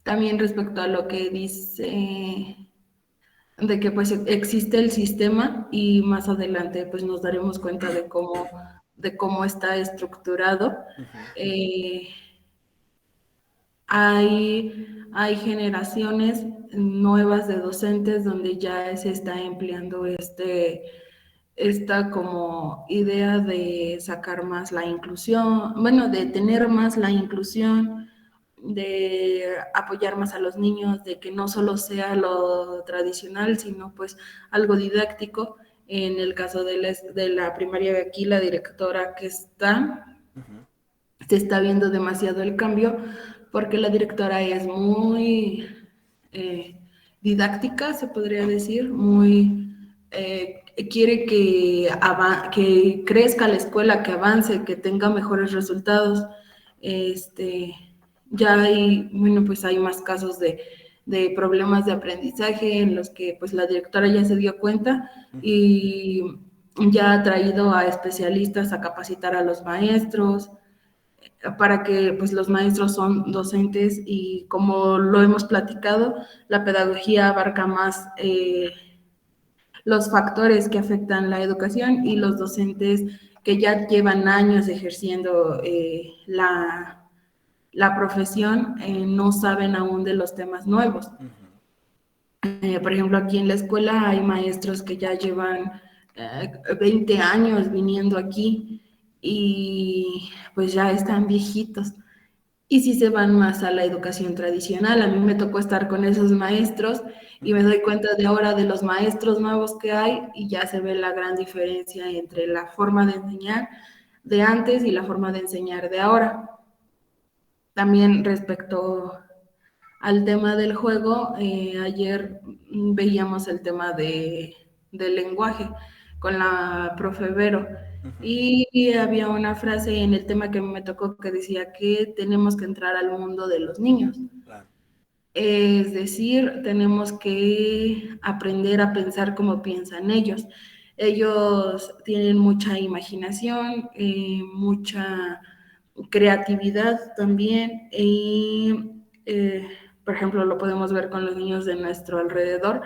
también respecto a lo que dice de que pues existe el sistema y más adelante pues nos daremos cuenta de cómo está estructurado. Hay generaciones nuevas de docentes donde ya se está empleando esta como idea de sacar más la inclusión, bueno, de tener más la inclusión, de apoyar más a los niños, de que no solo sea lo tradicional, sino pues algo didáctico. En el caso de la primaria de aquí, la directora que se está viendo demasiado el cambio, porque la directora es muy didáctica, se podría decir, muy quiere que crezca la escuela, que avance, que tenga mejores resultados. Ya hay, bueno, pues hay más casos de problemas de aprendizaje en los que pues la directora ya se dio cuenta y ya ha traído a especialistas a capacitar a los maestros, para que pues los maestros son docentes y como lo hemos platicado, la pedagogía abarca más los factores que afectan la educación y los docentes que ya llevan años ejerciendo la profesión no saben aún de los temas nuevos. Por ejemplo, aquí en la escuela hay maestros que ya llevan 20 años viniendo aquí y pues ya están viejitos. Y sí se van más a la educación tradicional. A mí me tocó estar con esos maestros y me doy cuenta de ahora de los maestros nuevos que hay y ya se ve la gran diferencia entre la forma de enseñar de antes y la forma de enseñar de ahora. También respecto al tema del juego, ayer veíamos el tema del lenguaje con la profe Vero y había una frase en el tema que me tocó que decía que tenemos que entrar al mundo de los niños. Claro. Es decir, tenemos que aprender a pensar como piensan ellos. Ellos tienen mucha imaginación, mucha creatividad también y, por ejemplo, lo podemos ver con los niños de nuestro alrededor.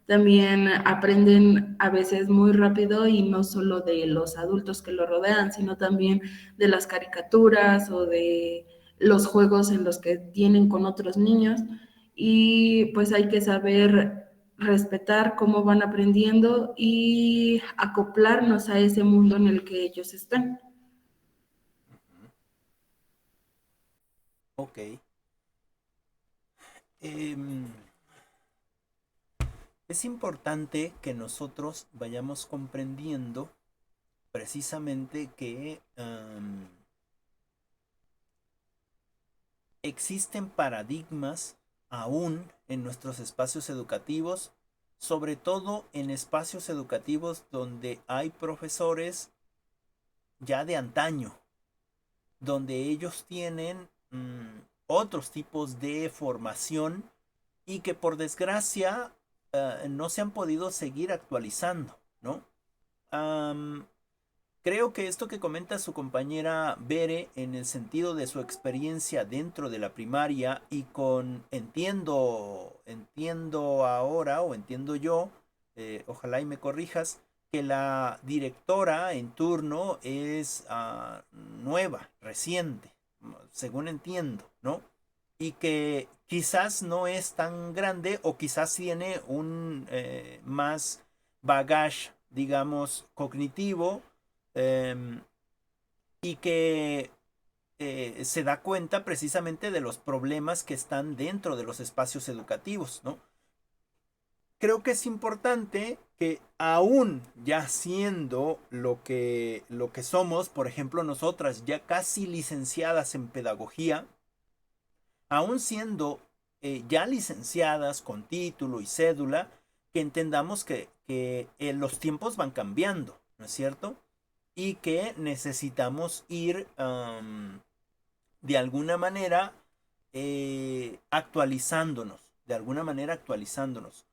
También aprenden a veces muy rápido y no solo de los adultos que lo rodean, sino también de las caricaturas o de los juegos en los que tienen con otros niños. Y pues hay que saber respetar cómo van aprendiendo y acoplarnos a ese mundo en el que ellos están. Ok. Es importante que nosotros vayamos comprendiendo precisamente que existen paradigmas aún en nuestros espacios educativos, sobre todo en espacios educativos donde hay profesores ya de antaño, donde ellos tienen otros tipos de formación y que por desgracia no se han podido seguir actualizando, ¿no? Creo que esto que comenta su compañera Bere en el sentido de su experiencia dentro de la primaria y entiendo ahora o entiendo yo, ojalá y me corrijas, que la directora en turno es nueva, reciente, según entiendo, ¿no? Y que quizás no es tan grande o quizás tiene un más bagaje, digamos, cognitivo, y que se da cuenta precisamente de los problemas que están dentro de los espacios educativos, ¿no? Creo que es importante que aún ya siendo lo que somos, por ejemplo, nosotras ya casi licenciadas en pedagogía, aún siendo ya licenciadas con título y cédula, que entendamos que los tiempos van cambiando, ¿no es cierto? Y que necesitamos ir de alguna manera actualizándonos, de alguna manera actualizándonos.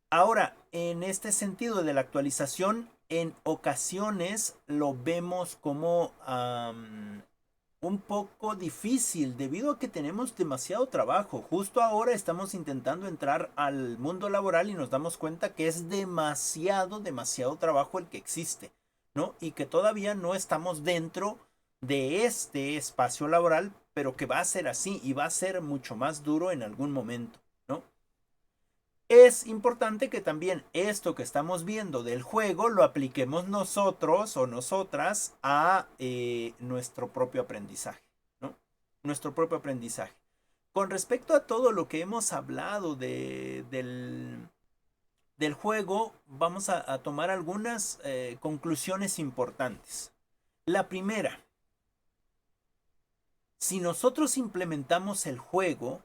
Ahora, en este sentido de la actualización, en ocasiones lo vemos como un poco difícil debido a que tenemos demasiado trabajo. Justo ahora estamos intentando entrar al mundo laboral y nos damos cuenta que es demasiado trabajo el que existe, ¿no? Y que todavía no estamos dentro de este espacio laboral, pero que va a ser así y va a ser mucho más duro en algún momento, ¿no? Es importante que también esto que estamos viendo del juego lo apliquemos nosotros o nosotras a nuestro propio aprendizaje, ¿no? Nuestro propio aprendizaje. Con respecto a todo lo que hemos hablado del juego, vamos a tomar algunas conclusiones importantes. La primera, si nosotros implementamos el juego,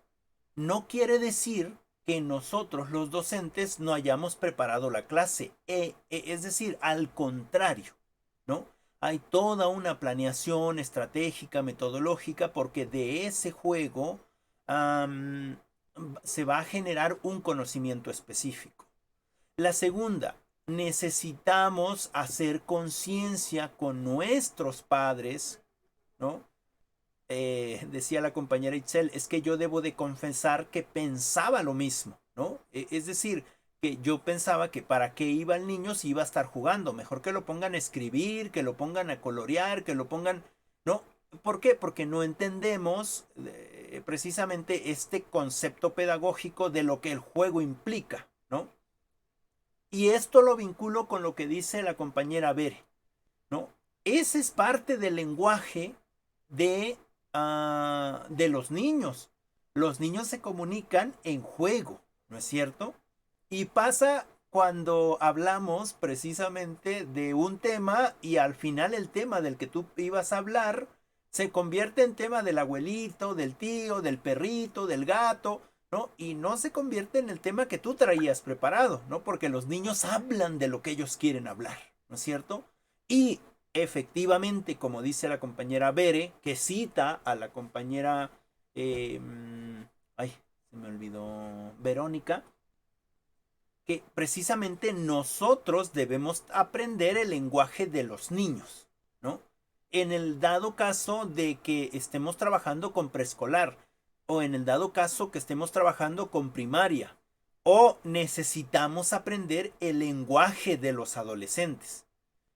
no quiere decir que nosotros los docentes no hayamos preparado la clase. Es decir, al contrario, ¿no? Hay toda una planeación estratégica, metodológica, porque de ese juego se va a generar un conocimiento específico. La segunda, necesitamos hacer conciencia con nuestros padres, ¿no? Decía la compañera Itzel, es que yo debo de confesar que pensaba lo mismo, ¿no? Es decir, que yo pensaba que para qué iba el niño si iba a estar jugando, mejor que lo pongan a escribir, que lo pongan a colorear, que lo pongan, ¿no? ¿Por qué? Porque no entendemos precisamente este concepto pedagógico de lo que el juego implica, ¿no? Y esto lo vinculo con lo que dice la compañera Bere, ¿no? Ese es parte del lenguaje de los niños. Los niños se comunican en juego, ¿no es cierto? Y pasa cuando hablamos precisamente de un tema y al final el tema del que tú ibas a hablar se convierte en tema del abuelito, del tío, del perrito, del gato, ¿no? Y no se convierte en el tema que tú traías preparado, ¿no? Porque los niños hablan de lo que ellos quieren hablar, ¿no es cierto? Y efectivamente, como dice la compañera Bere, que cita a la compañera, ay, se me olvidó, Verónica, que precisamente nosotros debemos aprender el lenguaje de los niños, ¿no? En el dado caso de que estemos trabajando con preescolar, o en el dado caso que estemos trabajando con primaria, o necesitamos aprender el lenguaje de los adolescentes,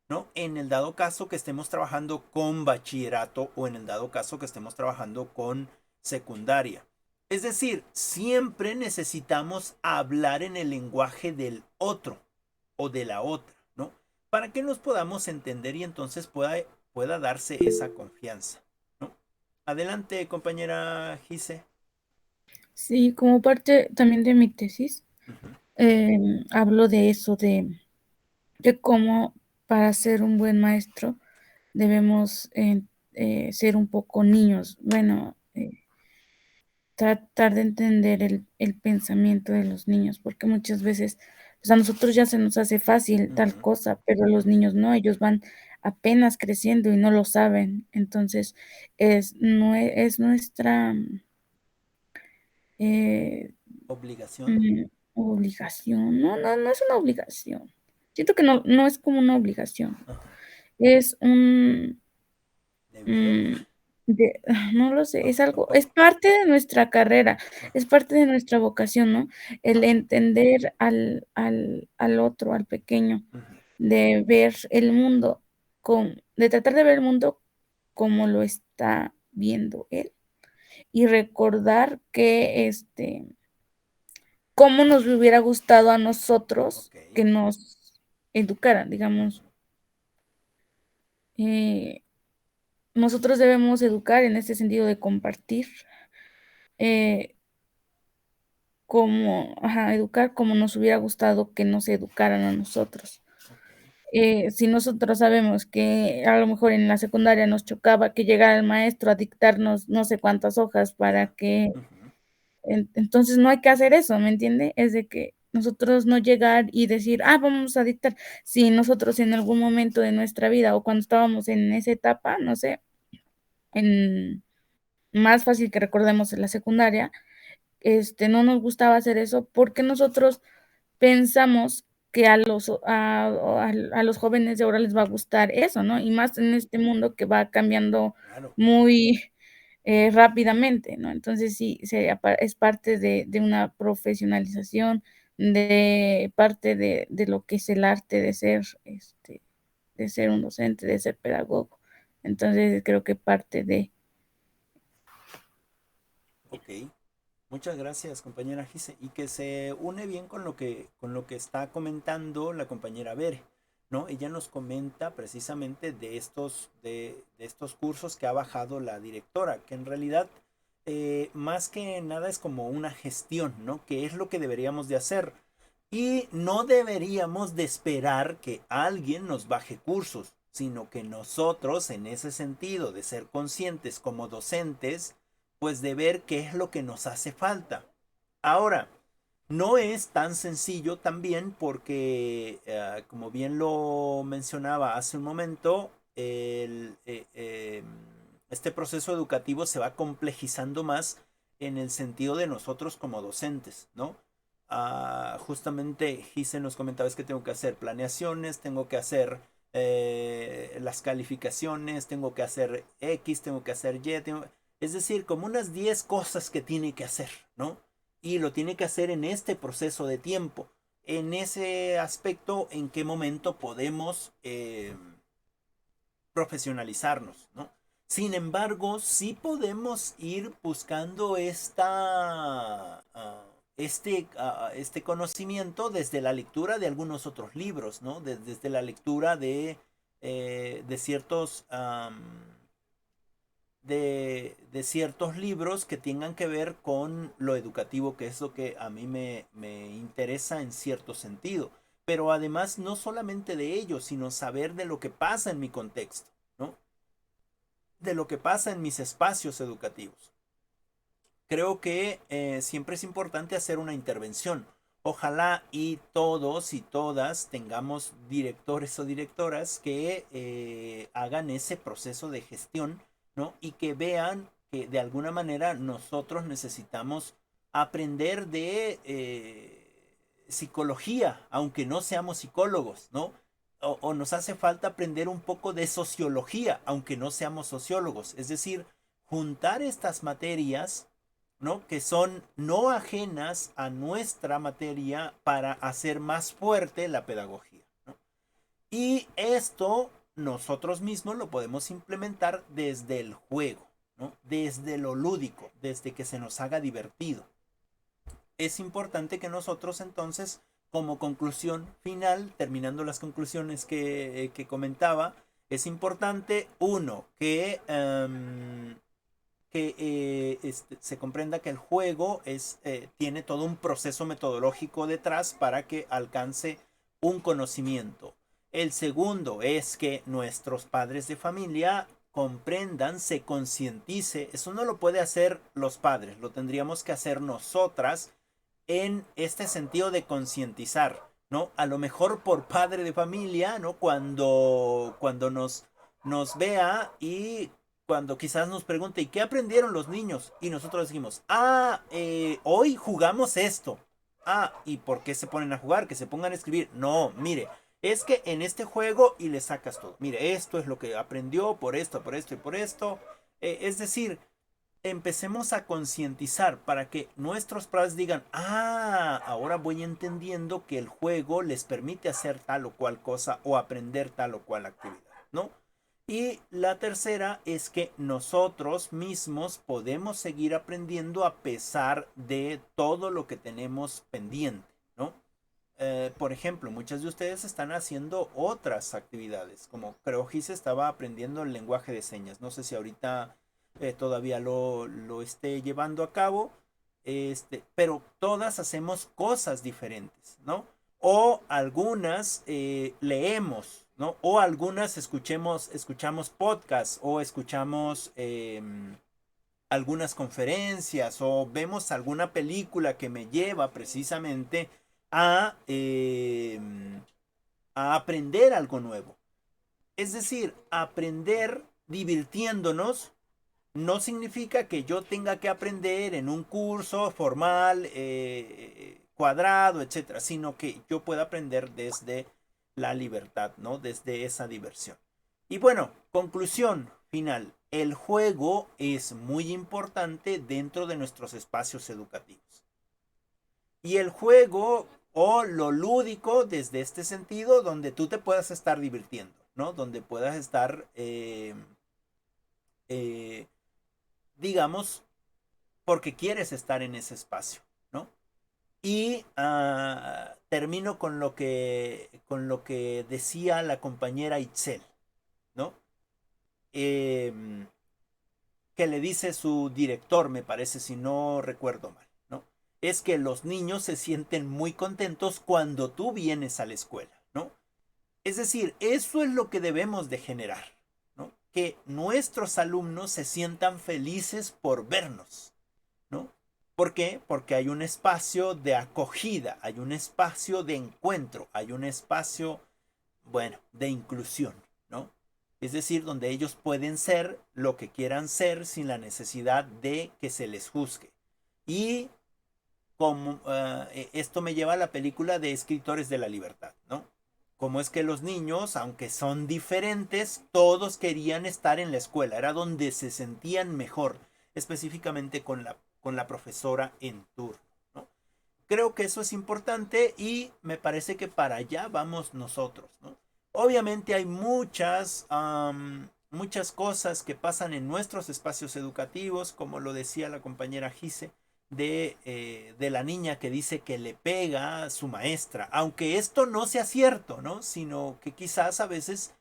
¿no? En el dado caso que estemos trabajando con bachillerato o en el dado caso que estemos trabajando con secundaria. Es decir, siempre necesitamos hablar en el lenguaje del otro o de la otra, ¿no? Para que nos podamos entender y entonces pueda darse esa confianza, ¿no? Adelante, compañera Gise. Sí, como parte también de mi tesis, hablo de eso, de cómo para ser un buen maestro debemos ser un poco niños. Bueno, tratar de entender el pensamiento de los niños, porque muchas veces pues a nosotros ya se nos hace fácil tal cosa, pero los niños no, ellos van apenas creciendo y no lo saben. Entonces, es nuestra eh, Obligación. obligación. No, no, no es una obligación. Siento que no, no es como una obligación. Ajá. Es un, Deber. no lo sé, es algo, Tampoco. es parte de nuestra carrera, Ajá. es parte de nuestra vocación, ¿no? El Ajá. entender al otro, al pequeño, Ujú. de ver el mundo de tratar de ver el mundo como lo está viendo él y recordar que cómo nos hubiera gustado a nosotros Ok. que nos educaran, digamos. Ujú. eh, Nosotros debemos educar en este sentido de compartir, eh, educar como nos hubiera gustado que nos educaran a nosotros. Ok. Si nosotros sabemos que a lo mejor en la secundaria nos chocaba que llegara el maestro a dictarnos no sé cuántas hojas para Ya. que, Ujú. entonces no hay que hacer eso, ¿me entiende? Es de que nosotros no llegar y decir, vamos a dictar. Si nosotros en algún momento de nuestra vida o cuando estábamos en esa etapa, no sé, en más fácil que recordemos en la secundaria, no nos gustaba hacer eso porque nosotros pensamos que a los jóvenes de ahora les va a gustar eso, ¿no? Y más en este mundo que va cambiando Claro. muy rápidamente, ¿no? Entonces sí, es parte de una profesionalización, de parte de lo que es el arte de ser un docente, de ser pedagogo. Entonces creo que parte de... Ok. Muchas gracias, compañera Gise, y que se une bien con lo que está comentando la compañera Bere, ¿no? Ella nos comenta precisamente de estos cursos que ha bajado la directora, que en realidad más que nada es como una gestión, ¿no? Que es lo que deberíamos de hacer. Y no deberíamos de esperar que alguien nos baje cursos, sino que nosotros, en ese sentido de ser conscientes como docentes, pues de ver qué es lo que nos hace falta. Ahora, no es tan sencillo también porque, como bien lo mencionaba hace un momento, este proceso educativo se va complejizando más en el sentido de nosotros como docentes, ¿no? Justamente Gise nos comentaba es que tengo que hacer planeaciones, tengo que hacer las calificaciones, tengo que hacer X, tengo que hacer Y, es decir, como unas 10 cosas que tiene que hacer, ¿no? Y lo tiene que hacer en este proceso de tiempo. En ese aspecto, ¿en qué momento podemos profesionalizarnos, ¿no? Sin embargo, sí podemos ir buscando este conocimiento desde la lectura de algunos otros libros, ¿no? Desde la lectura de ciertos de ciertos libros que tengan que ver con lo educativo, que es lo que a mí me interesa en cierto sentido. Pero además no solamente de ello, sino saber de lo que pasa en mi contexto, ¿no? De lo que pasa en mis espacios educativos. Creo que siempre es importante hacer una intervención. Ojalá y todos y todas tengamos directores o directoras que hagan ese proceso de gestión, ¿no? Y que vean que de alguna manera nosotros necesitamos aprender de psicología, aunque no seamos psicólogos, ¿no? O nos hace falta aprender un poco de sociología, aunque no seamos sociólogos. Es decir, juntar estas materias, ¿no? Que son no ajenas a nuestra materia para hacer más fuerte la pedagogía, ¿no? Y esto nosotros mismos lo podemos implementar desde el juego, ¿no? Desde lo lúdico, desde que se nos haga divertido. Es importante que nosotros entonces, como conclusión final, terminando las conclusiones que comentaba, es importante, uno, que se comprenda que el juego tiene todo un proceso metodológico detrás para que alcance un conocimiento. El segundo es que nuestros padres de familia comprendan, se concientice. Eso no lo puede hacer los padres, lo tendríamos que hacer nosotras en este sentido de concientizar, ¿no? A lo mejor por padre de familia, ¿no? Cuando nos vea y cuando quizás nos pregunte, ¿y qué aprendieron los niños? Y nosotros decimos, hoy jugamos esto. ¿Y por qué se ponen a jugar? Que se pongan a escribir. No, mire, es que en este juego y le sacas todo. Mire, esto es lo que aprendió por esto y por esto. Es decir, empecemos a concientizar para que nuestros padres digan, ahora voy entendiendo que el juego les permite hacer tal o cual cosa o aprender tal o cual actividad, ¿no? Y la tercera es que nosotros mismos podemos seguir aprendiendo a pesar de todo lo que tenemos pendiente, ¿no? Por ejemplo, muchas de ustedes están haciendo otras actividades, como creo que se estaba aprendiendo el lenguaje de señas. No sé si ahorita todavía lo esté llevando a cabo, pero todas hacemos cosas diferentes, ¿no? O algunas leemos, ¿no? O algunas escuchamos podcasts o escuchamos algunas conferencias o vemos alguna película que me lleva precisamente a, a aprender algo nuevo. Es decir, aprender divirtiéndonos no significa que yo tenga que aprender en un curso formal, cuadrado, etcétera, sino que yo pueda aprender desde la libertad, ¿no? Desde esa diversión. Y bueno, conclusión final. El juego es muy importante dentro de nuestros espacios educativos. Y el juego o lo lúdico desde este sentido, donde tú te puedas estar divirtiendo, ¿no? Donde puedas estar, digamos, porque quieres estar en ese espacio, ¿no? Y termino con lo que decía la compañera Itzel, ¿no? Que le dice su director, me parece, si no recuerdo mal, ¿no? Es que los niños se sienten muy contentos cuando tú vienes a la escuela, ¿no? Es decir, eso es lo que debemos de generar, ¿no? Que nuestros alumnos se sientan felices por vernos, ¿no? ¿Por qué? Porque hay un espacio de acogida, hay un espacio de encuentro, hay un espacio, bueno, de inclusión, ¿no? Es decir, donde ellos pueden ser lo que quieran ser sin la necesidad de que se les juzgue. Y como esto me lleva a la película de Escritores de la Libertad, ¿no? Como es que los niños, aunque son diferentes, todos querían estar en la escuela, era donde se sentían mejor, específicamente con la profesora en turno, ¿no? Creo que eso es importante y me parece que para allá vamos nosotros, ¿no? Obviamente hay muchas cosas que pasan en nuestros espacios educativos, como lo decía la compañera Gise, de la niña que dice que le pega a su maestra, aunque esto no sea cierto, ¿no? Sino que quizás a veces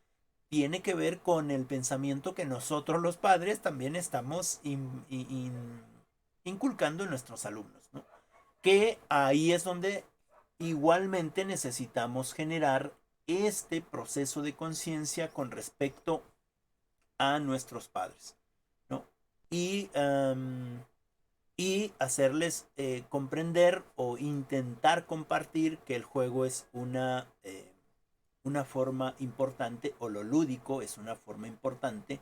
tiene que ver con el pensamiento que nosotros los padres también estamos inculcando en nuestros alumnos, ¿no? Que ahí es donde igualmente necesitamos generar este proceso de conciencia con respecto a nuestros padres, ¿no? Y hacerles comprender o intentar compartir que el juego es una forma importante, o lo lúdico es una forma importante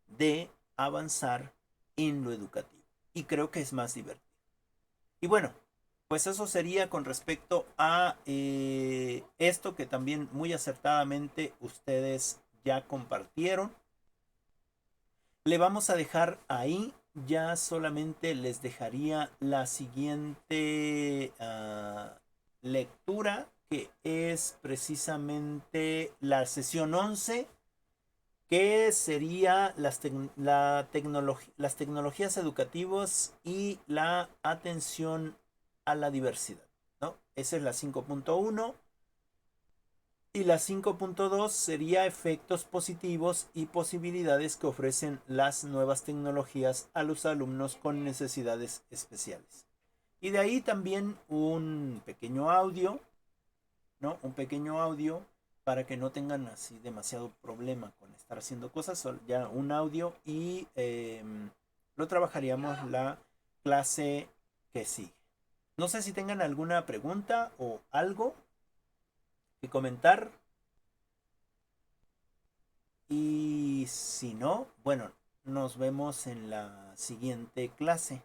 de avanzar en lo educativo. Y creo que es más divertido. Y bueno, pues eso sería con respecto a esto que también muy acertadamente ustedes ya compartieron. Le vamos a dejar ahí. Ya solamente les dejaría la siguiente lectura, que es precisamente la sesión 11, que sería las tecnologías educativas y la atención a la diversidad, ¿no? Esa es la 5.1. Y la 5.2 sería efectos positivos y posibilidades que ofrecen las nuevas tecnologías a los alumnos con necesidades especiales. Y de ahí también un pequeño audio, ¿no? Un pequeño audio para que no tengan así demasiado problema con estar haciendo cosas, ya un audio y lo trabajaríamos la clase que sigue. No sé si tengan alguna pregunta o algo que comentar. Y si no, bueno, nos vemos en la siguiente clase.